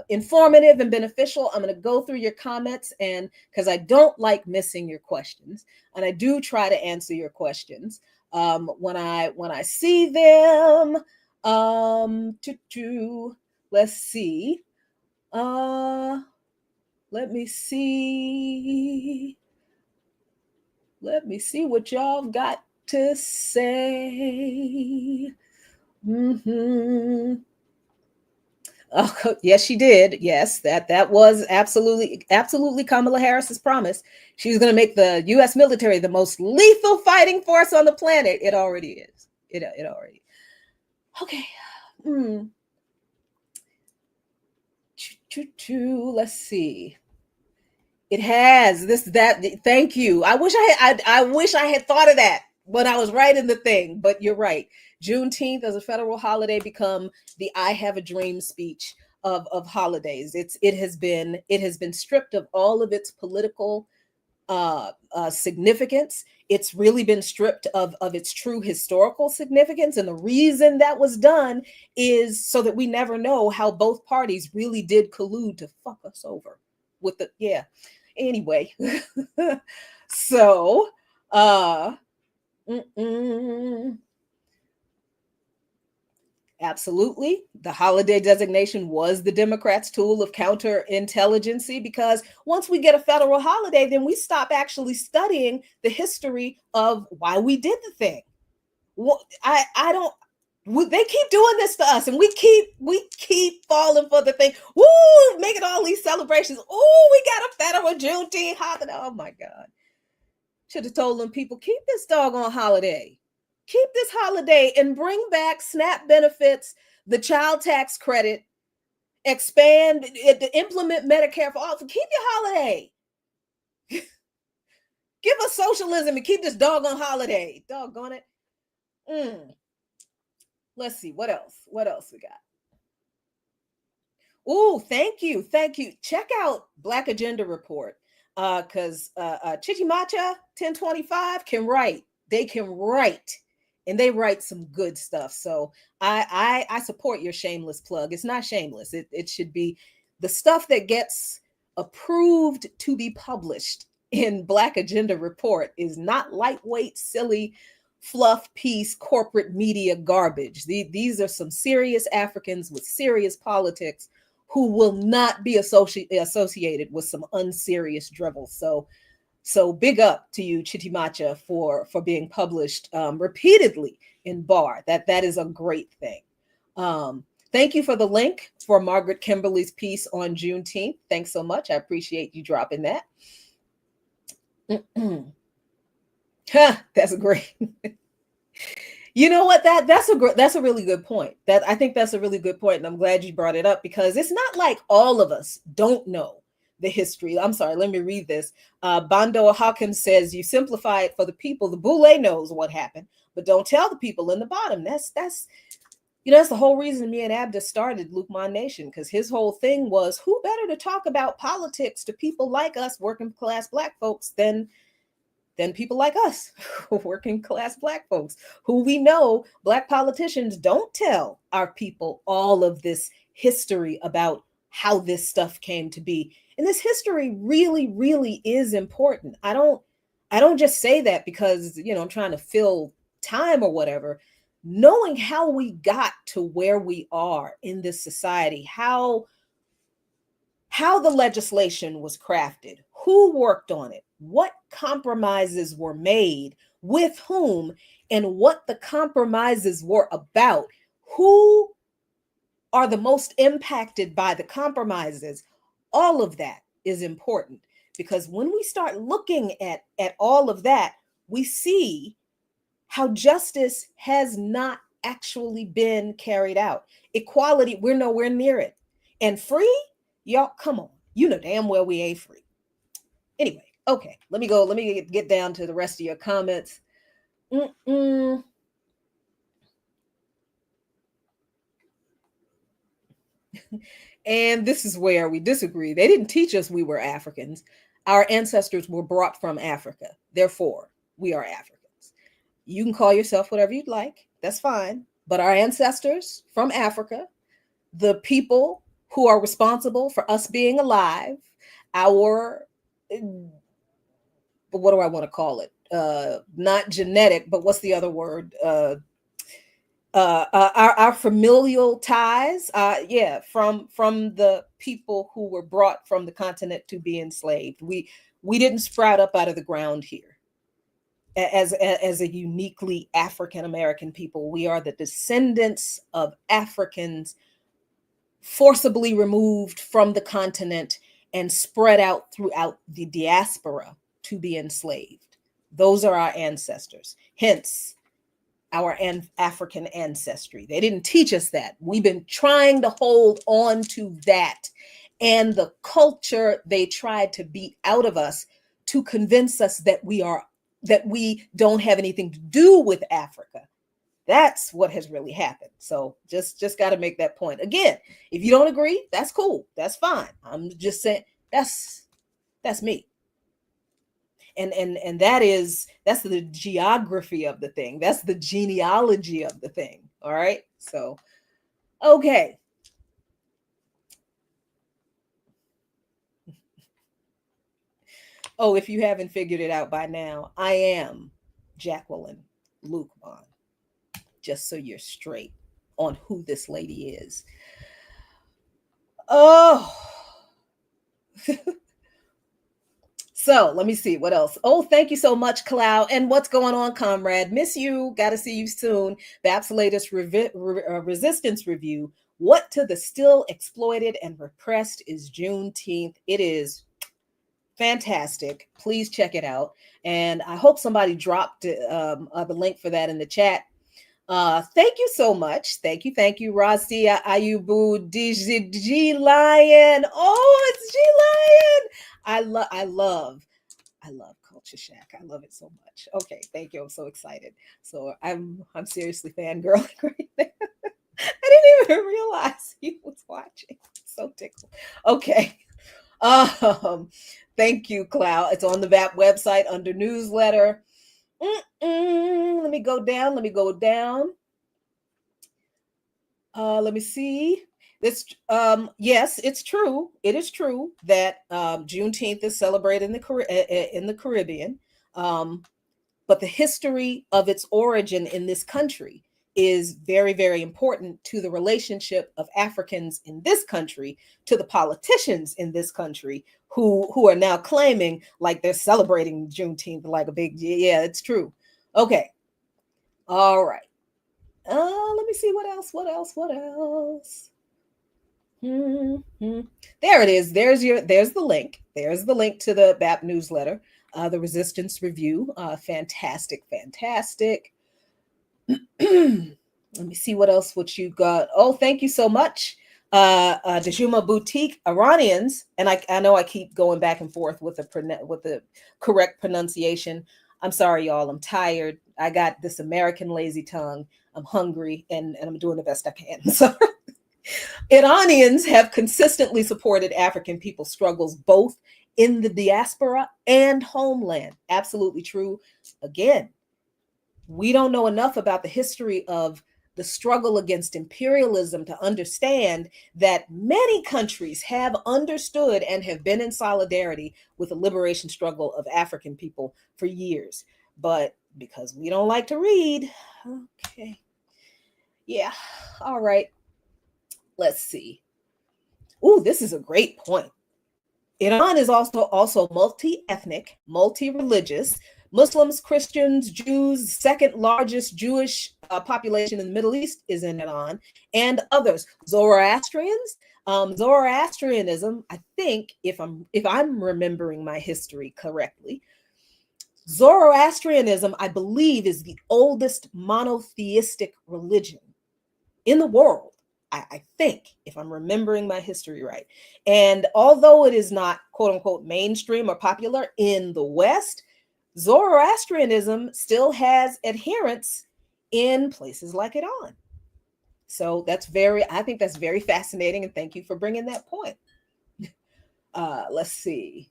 informative and beneficial. I'm going to go through your comments, and because I don't like missing your questions, and I do try to answer your questions when I see them. Let's see. Let me see. Let me see what y'all got to say. Oh, yes, she did. Yes, that was absolutely Kamala Harris's promise. She was going to make the U.S. military the most lethal fighting force on the planet. It already is. It already. Okay. Let's see. It has that. Thank you. I wish I had thought of that when I was writing the thing. But you're right. Juneteenth as a federal holiday become the "I have a dream" speech of holidays. It has been stripped of all of its political significance. It's really been stripped of its true historical significance. And the reason that was done is so that we never know how both parties really did collude to fuck us over with the, yeah. Anyway, so, absolutely. The holiday designation was the Democrats' tool of counterintelligency, because once we get a federal holiday, then we stop actually studying the history of why we did the thing. Well, I don't. They keep doing this to us, and we keep falling for the thing. Woo, making all these celebrations. Oh, we got a federal Juneteenth holiday. Oh my God. Should have told them, people, keep this doggone holiday. Keep this holiday and bring back SNAP benefits, the child tax credit, expand, implement Medicare for all. Keep your holiday. Give us socialism and keep this doggone holiday. Doggone it. Let's see. What else? What else we got? Oh, thank you. Thank you. Check out Black Agenda Report. Because Chichi Macha 1025 can write. They can write. And they write some good stuff. So I support your shameless plug. It's not shameless. It should be the stuff that gets approved to be published in Black Agenda Report is not lightweight, silly, fluff piece corporate media garbage. These are some serious Africans with serious politics who will not be associated with some unserious drivel. So big up to you, Chitimacha, for being published repeatedly in BAR. That is a great thing. Thank you for the link for Margaret Kimberly's piece on Juneteenth. Thanks so much. I appreciate you dropping that. That's great. You know what? That's a really good point. I think that's a really good point, and I'm glad you brought it up, because it's not like all of us don't know the history. I'm sorry, let me read this. Bando Hawkins says, "You simplify it for the people. The boule knows what happened, but don't tell the people in the bottom." That's that's the whole reason me and Abda started Lukman Nation, because his whole thing was, who better to talk about politics to people like us, working class Black folks, than people like us, working class Black folks, who we know Black politicians don't tell our people all of this history about how this stuff came to be. And this history really, really is important. I don't just say that because, I'm trying to fill time or whatever. Knowing how we got to where we are in this society, how the legislation was crafted, who worked on it, what compromises were made, with whom, and what the compromises were about, who are the most impacted by the compromises. All of that is important, because when we start looking at all of that, we see how justice has not actually been carried out. Equality, we're nowhere near it. And free, y'all, come on. You know damn well we ain't free. Anyway, okay, let me get down to the rest of your comments. And this is where we disagree. They didn't teach us we were Africans. Our ancestors were brought from Africa. Therefore, we are Africans. You can call yourself whatever you'd like. That's fine. But our ancestors from Africa, the people who are responsible for us being alive, our, what do I want to call it? Not genetic, but what's the other word? Our familial ties, from the people who were brought from the continent to be enslaved. We didn't sprout up out of the ground here as a uniquely African American people. We are the descendants of Africans forcibly removed from the continent and spread out throughout the diaspora to be enslaved. Those are our ancestors. Hence, our African ancestry. They didn't teach us that. We've been trying to hold on to that and the culture they tried to beat out of us to convince us that we don't have anything to do with Africa. That's what has really happened. So just got to make that point. Again, if you don't agree, that's cool. That's fine. I'm just saying that's me. And that's the geography of the thing. That's the genealogy of the thing. All right. So, okay. Oh, if you haven't figured it out by now, I am Jacqueline Lukeman. Just so you're straight on who this lady is. Oh. So let me see what else. Oh, thank you so much, Cloud. And what's going on, comrade? Miss you. Got to see you soon. BAP's latest resistance review. What to the still exploited and repressed is Juneteenth. It is fantastic. Please check it out. And I hope somebody dropped the link for that in the chat. Thank you so much. Thank you. Razia Ayubu G Lion. Oh, it's G Lion. I love Culture Shack. I love it so much. Okay, thank you. I'm so excited. So I'm seriously fangirling right there. I didn't even realize he was watching. So tickled. Okay. Thank you, Cloud. It's on the VAP website under newsletter. Let me go down. Let me see. This, yes, it's true. It is true that Juneteenth is celebrated in the Caribbean, but the history of its origin in this country is very, very important to the relationship of Africans in this country to the politicians in this country who are now claiming like they're celebrating Juneteenth like a big, yeah, it's true. Okay. All right. Let me see what else. There it is. There's the link. There's the link to the BAP newsletter, the Resistance Review. Fantastic. Let me see what you got. Oh, thank you so much. Dejuma Boutique Iranians, and I know I keep going back and forth with the correct pronunciation. I'm sorry, y'all. I'm tired. I got this American lazy tongue. I'm hungry, and I'm doing the best I can. So Iranians have consistently supported African people's struggles, both in the diaspora and homeland. Absolutely true. Again, we don't know enough about the history of the struggle against imperialism to understand that many countries have understood and have been in solidarity with the liberation struggle of African people for years. But because we don't like to read, okay. Yeah, all right. Let's see. Ooh, this is a great point. Iran is also multi-ethnic, multi-religious. Muslims, Christians, Jews, second largest Jewish population in the Middle East is in Iran, and others. Zoroastrians, Zoroastrianism. I think if I'm remembering my history correctly, Zoroastrianism, I believe, is the oldest monotheistic religion in the world. I think, if I'm remembering my history right. And although it is not, quote unquote, mainstream or popular in the West, Zoroastrianism still has adherents in places like Iran. So I think that's very fascinating. And thank you for bringing that point. Let's see.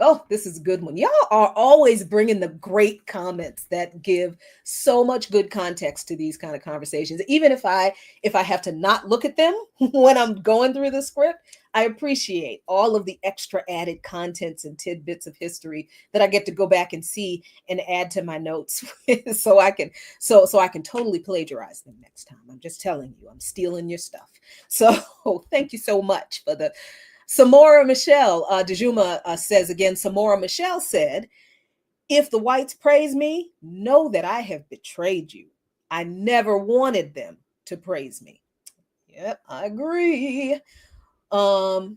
Oh, this is a good one. Y'all are always bringing the great comments that give so much good context to these kind of conversations. Even if I have to not look at them when I'm going through the script, I appreciate all of the extra added contents and tidbits of history that I get to go back and see and add to my notes so I can totally plagiarize them next time. I'm just telling you, I'm stealing your stuff. So thank you so much for the Samora Michelle, Dejuma says again, Samora Michelle said, if the whites praise me, know that I have betrayed you. I never wanted them to praise me. Yep, I agree. That's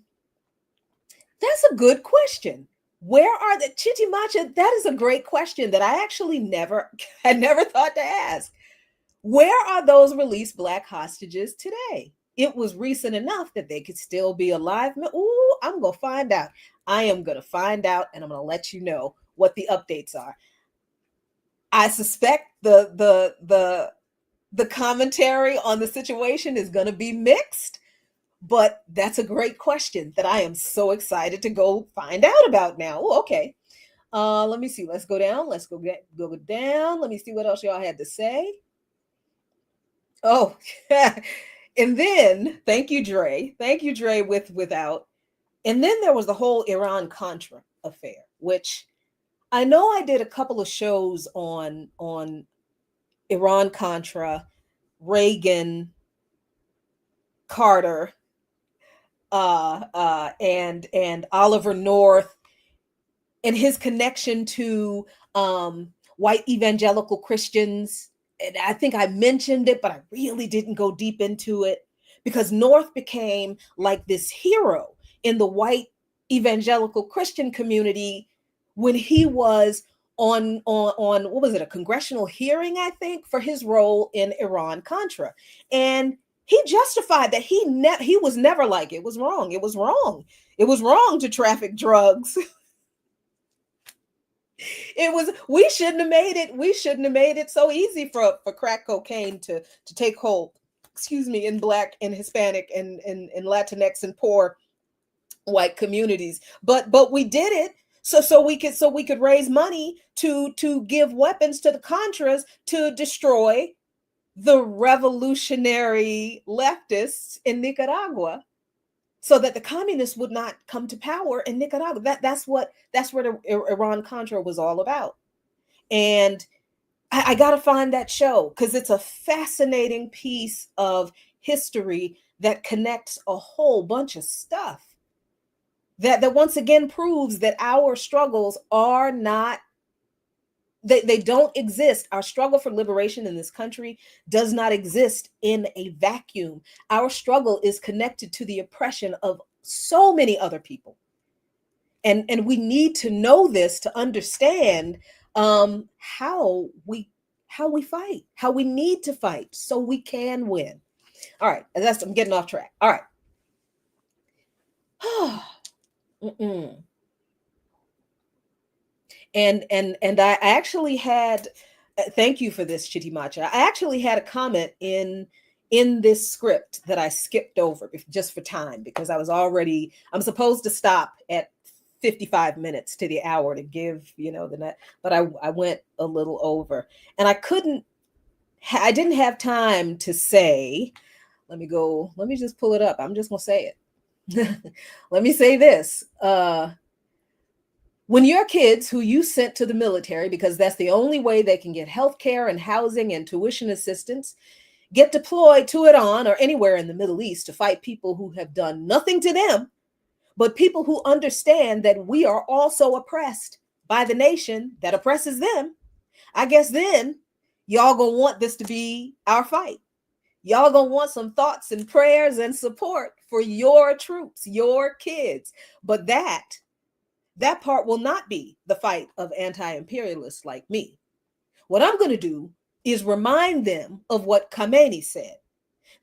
a good question. Where are the Chitimacha? That is a great question that I actually had never thought to ask. Where are those released Black hostages today? It was recent enough that they could still be alive. Ooh, I'm going to find out. I am going to find out, and I'm going to let you know what the updates are. I suspect the commentary on the situation is going to be mixed, but that's a great question that I am so excited to go find out about now. Ooh, okay. Let me see. Let's go down. Let's go down. Let me see what else y'all had to say. Oh, and then thank you, Dre. Thank you, Dre, without. And then there was the whole Iran-Contra affair, which I know I did a couple of shows on Iran-Contra, Reagan, Carter, and Oliver North, and his connection to white evangelical Christians. And I think I mentioned it, but I really didn't go deep into it because North became like this hero in the white evangelical Christian community when he was on what was it, a congressional hearing, I think, for his role in Iran-Contra. And he justified that he was never like, it was wrong. It was wrong. It was wrong to traffic drugs. We shouldn't have made it so easy for crack cocaine to take hold, in Black and Hispanic and Latinx and poor white communities. But we did it so we could raise money to give weapons to the Contras to destroy the revolutionary leftists in Nicaragua, so that the communists would not come to power in Nicaragua. That's what the Iran-Contra was all about. And I got to find that show because it's a fascinating piece of history that connects a whole bunch of stuff that once again proves that our struggles are not, they don't exist. Our struggle for liberation in this country does not exist in a vacuum. Our struggle is connected to the oppression of so many other people. And we need to know this to understand how we fight, how we need to fight so we can win. All right, I'm getting off track. All right. And I actually had, thank you for this, Chitty Macha. I actually had a comment in this script that I skipped over just for time, because I'm supposed to stop at 55 minutes to the hour to give, the net, but I went a little over, and I didn't have time to say, let me just pull it up. I'm just going to say it. Let me say this. When your kids who you sent to the military, because that's the only way they can get health care and housing and tuition assistance, get deployed to Iran or anywhere in the Middle East to fight people who have done nothing to them, but people who understand that we are also oppressed by the nation that oppresses them, I guess then y'all gonna want this to be our fight. Y'all gonna want some thoughts and prayers and support for your troops, your kids. But that part will not be the fight of anti-imperialists like me. What I'm going to do is remind them of what Khomeini said,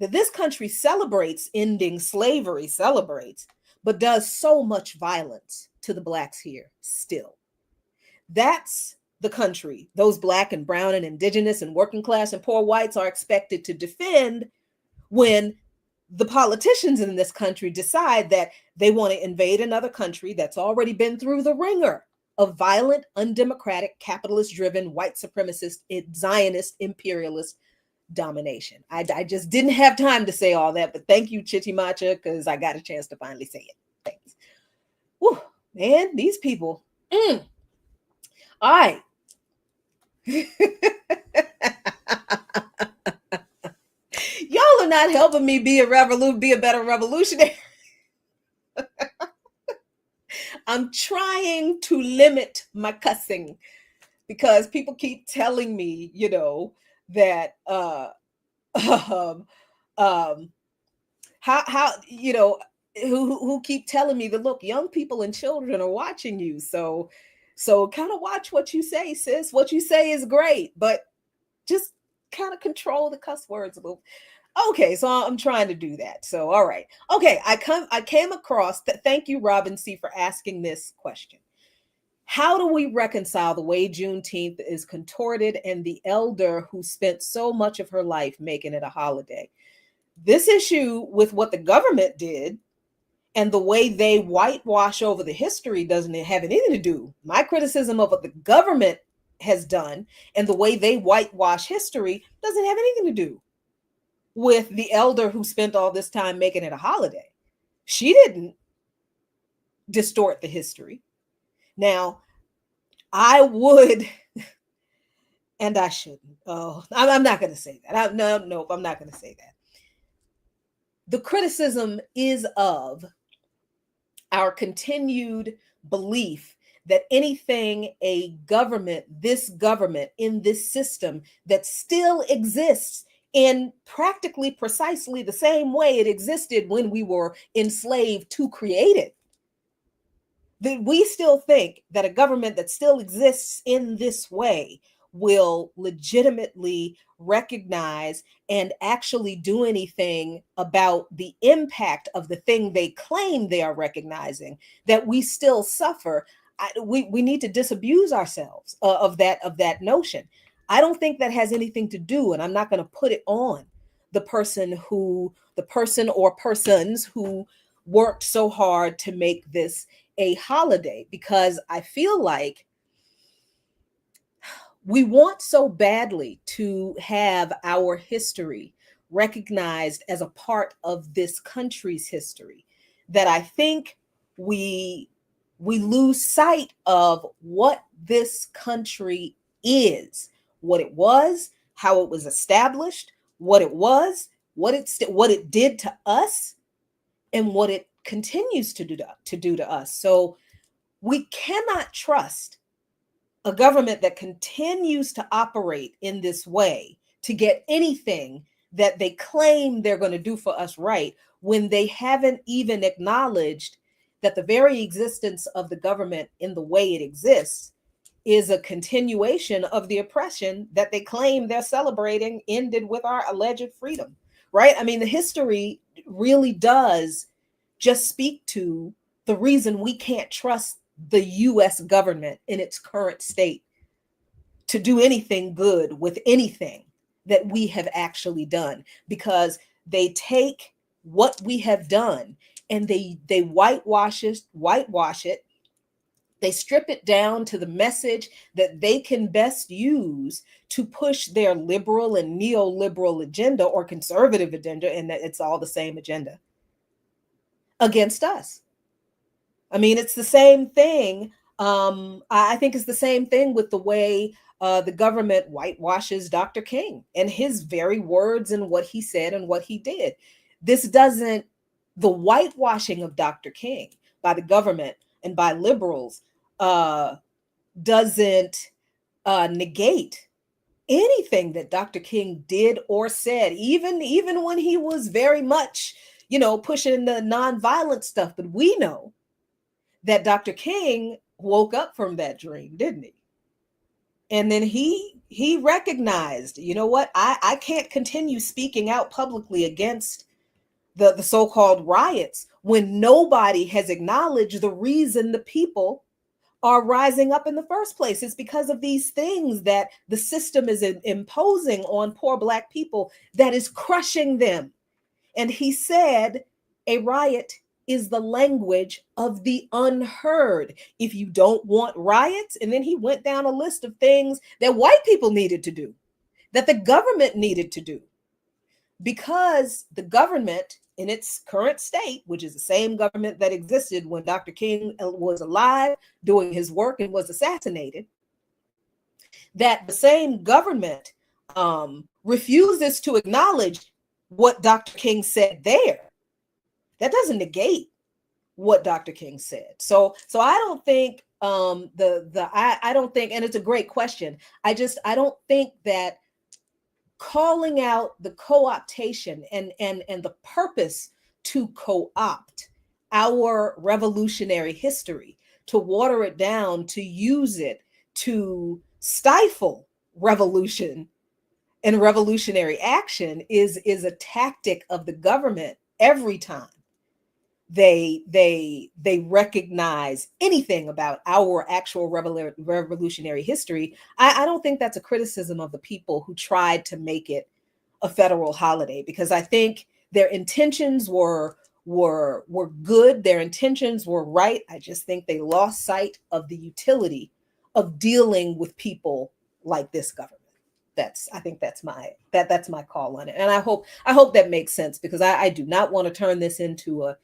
that this country celebrates ending slavery, but does so much violence to the Blacks here still. That's the country those Black and brown and indigenous and working class and poor whites are expected to defend when the politicians in this country decide that they want to invade another country that's already been through the ringer of violent, undemocratic, capitalist-driven, white supremacist, Zionist, imperialist domination. I just didn't have time to say all that, but thank you, Chitimacha, because I got a chance to finally say it. Thanks. Whew, man, these people. All right. Y'all are not helping me be a better revolutionary. I'm trying to limit my cussing because people keep telling me, that how who keep telling me that, look, young people and children are watching you, so kind of watch what you say, sis. What you say is great, but just kind of control the cuss words a little. Okay, so I'm trying to do that. So, all right. Okay, I came across that. Thank you, Robin C., for asking this question. How do we reconcile the way Juneteenth is contorted and the elder who spent so much of her life making it a holiday? This issue with what the government did and the way they whitewash over the history doesn't have anything to do. My criticism of what the government has done and the way they whitewash history doesn't have anything to do with the elder who spent all this time making it a holiday. She didn't distort the history. Now, I would, and I shouldn't. Oh, I'm not going to say that. Nope, I'm not going to say that. The criticism is of our continued belief that anything this government in this system that still exists in practically precisely the same way it existed when we were enslaved to create it, that we still think that a government that still exists in this way will legitimately recognize and actually do anything about the impact of the thing they claim they are recognizing, that we still suffer. We need to disabuse ourselves of that notion. I don't think that has anything to do, and I'm not going to put it on the person or persons who worked so hard to make this a holiday, because I feel like we want so badly to have our history recognized as a part of this country's history that I think we lose sight of what this country is, what it was, how it was established, what it was, what it did to us, and what it continues to do to us. So we cannot trust a government that continues to operate in this way to get anything that they claim they're going to do for us right, when they haven't even acknowledged that the very existence of the government in the way it exists is a continuation of the oppression that they claim they're celebrating ended with our alleged freedom, right? I mean, the history really does just speak to the reason we can't trust the U.S. government in its current state to do anything good with anything that we have actually done, because they take what we have done and they whitewash it. They strip it down to the message that they can best use to push their liberal and neoliberal agenda or conservative agenda, and that it's all the same agenda, against us. I mean, it's the same thing. I think it's the same thing with the way the government whitewashes Dr. King and his very words and what he said and what he did. The whitewashing of Dr. King by the government and by liberals doesn't negate anything that Dr. King did or said, even when he was very much, pushing the nonviolent stuff. But we know that Dr. King woke up from that dream, didn't he? And then he recognized, you know what, I can't continue speaking out publicly against the so-called riots when nobody has acknowledged the reason the people are rising up in the first place. It's because of these things that the system is imposing on poor Black people that is crushing them And he said a riot is the language of the unheard. If you don't want riots, and then he went down a list of things that white people needed to do, that the government needed to do, because the government in its current state, which is the same government that existed when Dr. King was alive doing his work and was assassinated, that the same government refuses to acknowledge what Dr. King said there. That doesn't negate what Dr. King said. So I don't think I don't think, and it's a great question. I don't think that calling out the co-optation and the purpose to co-opt our revolutionary history, to water it down, to use it to stifle revolution and revolutionary action is a tactic of the government every time they recognize anything about our actual revolutionary history. I don't think that's a criticism of the people who tried to make it a federal holiday, because I think their intentions were good. Their intentions were right. I just think they lost sight of the utility of dealing with people like this government. I think that's my call on it. And I hope that makes sense, because I do not want to turn this into a,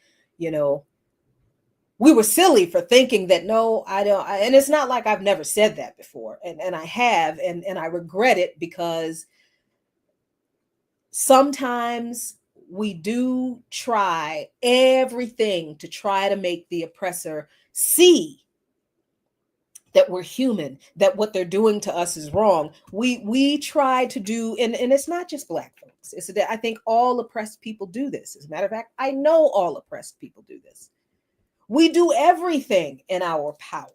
we were silly for thinking that. No, I don't. And it's not like I've never said that before. And I have, and I regret it, because sometimes we do try everything to try to make the oppressor see that we're human, that what they're doing to us is wrong. We try to do, and it's not just Black folks. I think all oppressed people do this. As a matter of fact, I know all oppressed people do this. We do everything in our power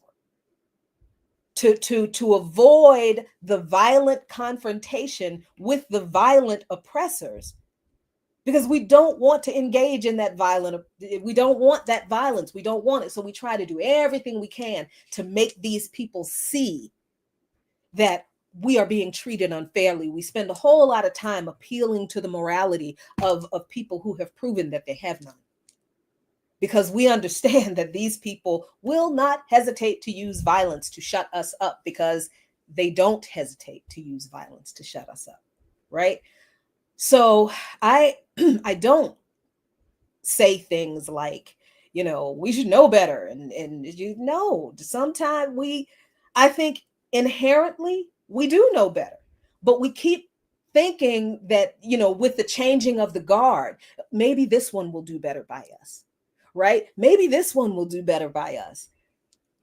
to avoid the violent confrontation with the violent oppressors, because we don't want to engage in that we don't want that violence. We don't want it. So we try to do everything we can to make these people see that we are being treated unfairly. We spend a whole lot of time appealing to the morality of people who have proven that they have none, because we understand that these people will not hesitate to use violence to shut us up, because they don't hesitate to use violence to shut us up, right? So I don't say things like, we should know better. And sometimes I think inherently we do know better, but we keep thinking that, with the changing of the guard, maybe this one will do better by us, right? Maybe this one will do better by us,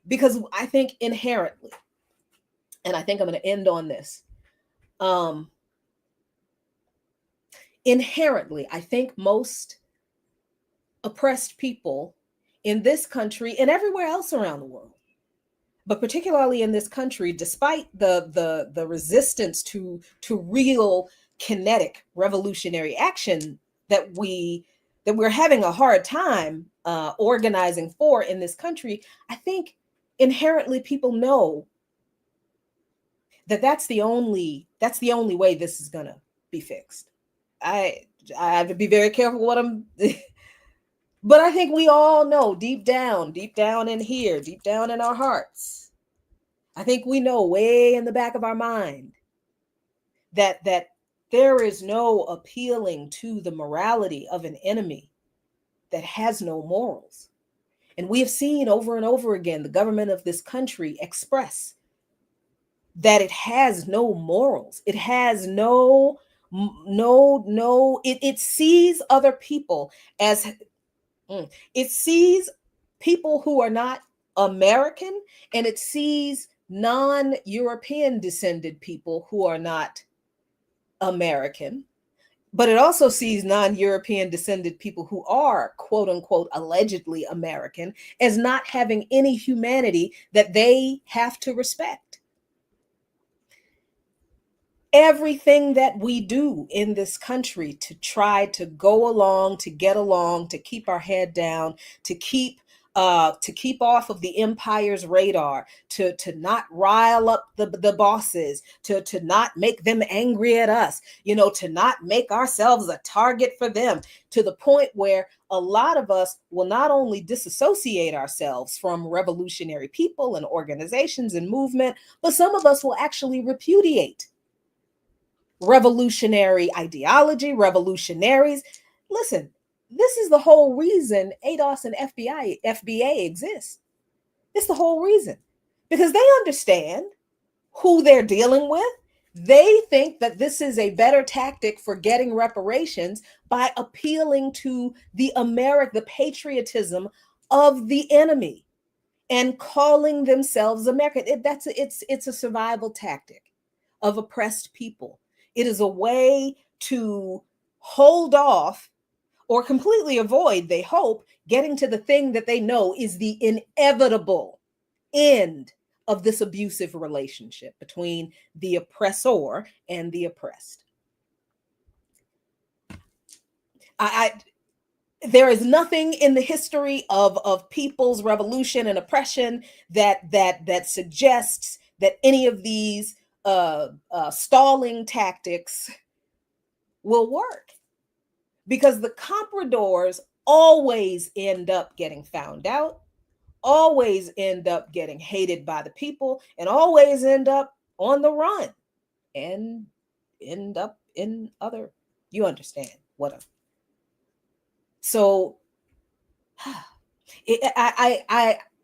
because I think inherently, and I think I'm going to end on this, inherently, I think most oppressed people in this country and everywhere else around the world, but particularly in this country, despite the resistance to real kinetic revolutionary action that we're having a hard time organizing for in this country, I think inherently people know that that's the only way this is gonna be fixed. I have to be very careful what I'm but I think we all know deep down in here, deep down in our hearts, I think we know way in the back of our mind that there is no appealing to the morality of an enemy that has no morals. And we have seen over and over again the government of this country express that it has no morals. It has it sees other people as it sees people who are not American, and it sees non-European descended people who are not American, but it also sees non-European descended people who are, quote unquote, allegedly American, as not having any humanity that they have to respect. Everything that we do in this country to try to go along, to get along, to keep our head down, to keep to keep off of the empire's radar, to not rile up the bosses, to not make them angry at us, to not make ourselves a target for them, to the point where a lot of us will not only disassociate ourselves from revolutionary people and organizations and movement, but some of us will actually repudiate revolutionary ideology, revolutionaries. Listen, this is the whole reason ADOS and FBA exists. It's the whole reason, because they understand who they're dealing with. They think that this is a better tactic for getting reparations by appealing to the patriotism of the enemy and calling themselves American. It's a survival tactic of oppressed people. It is a way to hold off or completely avoid, they hope, getting to the thing that they know is the inevitable end of this abusive relationship between the oppressor and the oppressed. There is nothing in the history of people's revolution and oppression that suggests that any of these stalling tactics will work, because the compradors always end up getting found out, always end up getting hated by the people, and always end up on the run and end up in other, you understand what I'm. So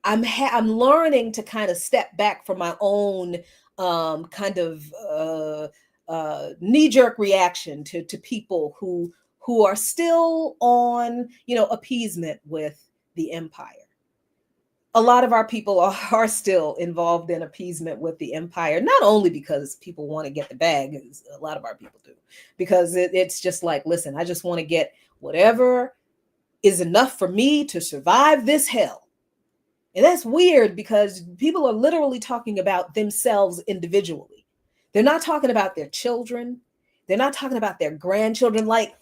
I'm learning to kind of step back from my own kind of knee-jerk reaction to people who are still on, appeasement with the empire. A lot of our people are still involved in appeasement with the empire, not only because people want to get the bag, as a lot of our people do, because it's just like, listen, I just want to get whatever is enough for me to survive this hell. And that's weird, because people are literally talking about themselves individually. They're not talking about their children. They're not talking about their grandchildren. Like,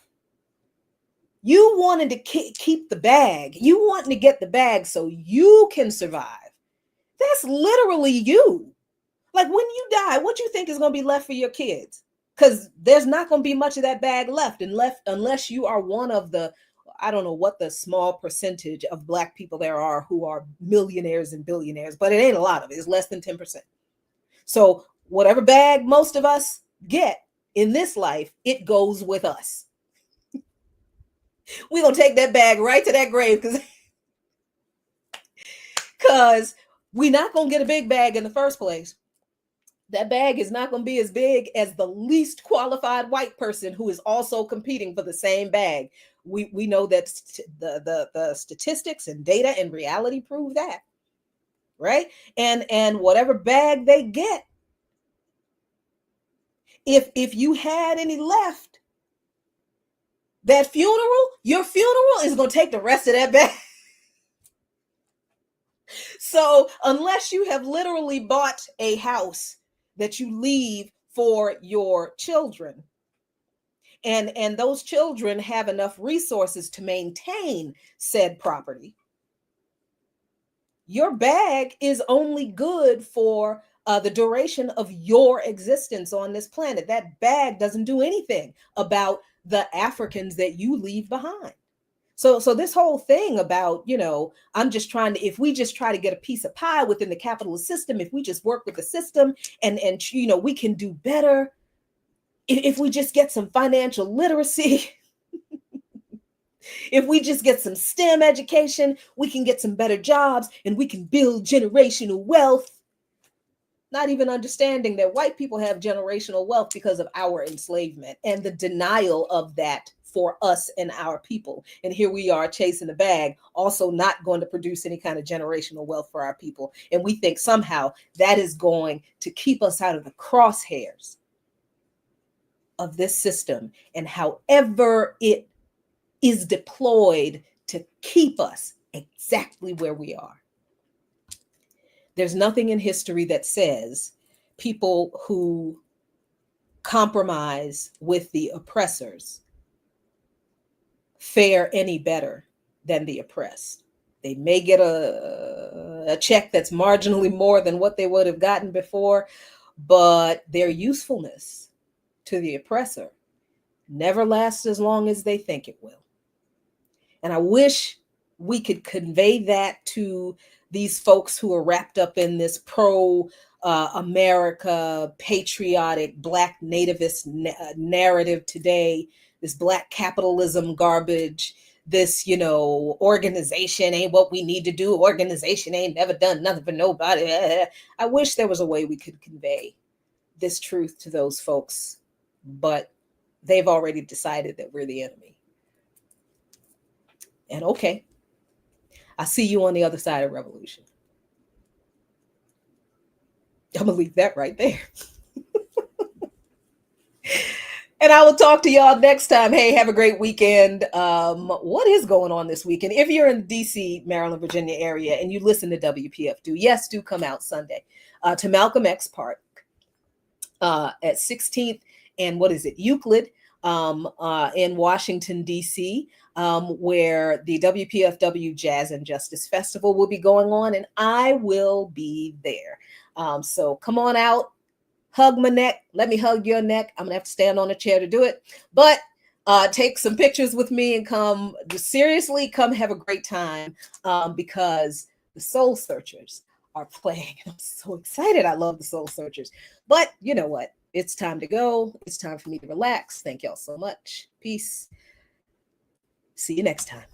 you wanted to keep the bag. You wanting to get the bag so you can survive. That's literally you. Like, when you die, what you think is going to be left for your kids? Because there's not going to be much of that bag left unless you are one of the, I don't know what the small percentage of Black people there are who are millionaires and billionaires, but it ain't a lot of it. It's less than 10%. So whatever bag most of us get in this life, it goes with us. We're going to take that bag right to that grave, because we're not going to get a big bag in the first place. That bag is not going to be as big as the least qualified white person who is also competing for the same bag. We know that the statistics and data and reality prove that, right? And whatever bag they get, if you had any left, your funeral is going to take the rest of that bag. So unless you have literally bought a house that you leave for your children, and those children have enough resources to maintain said property, your bag is only good for the duration of your existence on this planet. That bag doesn't do anything about the Africans that you leave behind. So this whole thing about, I'm just trying to, if we just try to get a piece of pie within the capitalist system, if we just work with the system and we can do better, if we just get some financial literacy, if we just get some STEM education, we can get some better jobs and we can build generational wealth. Not even understanding that white people have generational wealth because of our enslavement and the denial of that for us and our people. And here we are chasing the bag, also not going to produce any kind of generational wealth for our people. And we think somehow that is going to keep us out of the crosshairs of this system, and however it is deployed to keep us exactly where we are. There's nothing in history that says people who compromise with the oppressors fare any better than the oppressed. They may get a check that's marginally more than what they would have gotten before, but their usefulness to the oppressor never lasts as long as they think it will. And I wish we could convey that to these folks who are wrapped up in this pro-America, patriotic, Black nativist narrative today, this Black capitalism garbage, this, organization ain't what we need to do. Organization ain't never done nothing for nobody. I wish there was a way we could convey this truth to those folks, but they've already decided that we're the enemy. And okay, I see you on the other side of revolution. I'm going to leave that right there. And I will talk to y'all next time. Hey, have a great weekend. What is going on this weekend? If you're in the DC, Maryland, Virginia area and you listen to WPF, do come out Sunday to Malcolm X Park at 16th and Euclid in Washington, D.C., where the WPFW Jazz and Justice Festival will be going on, and I will be there. So come on out. Hug my neck. Let me hug your neck. I'm going to have to stand on a chair to do it. But take some pictures with me and come have a great time because the Soul Searchers are playing. I'm so excited. I love the Soul Searchers. But you know what? It's time to go. It's time for me to relax. Thank y'all so much. Peace. See you next time.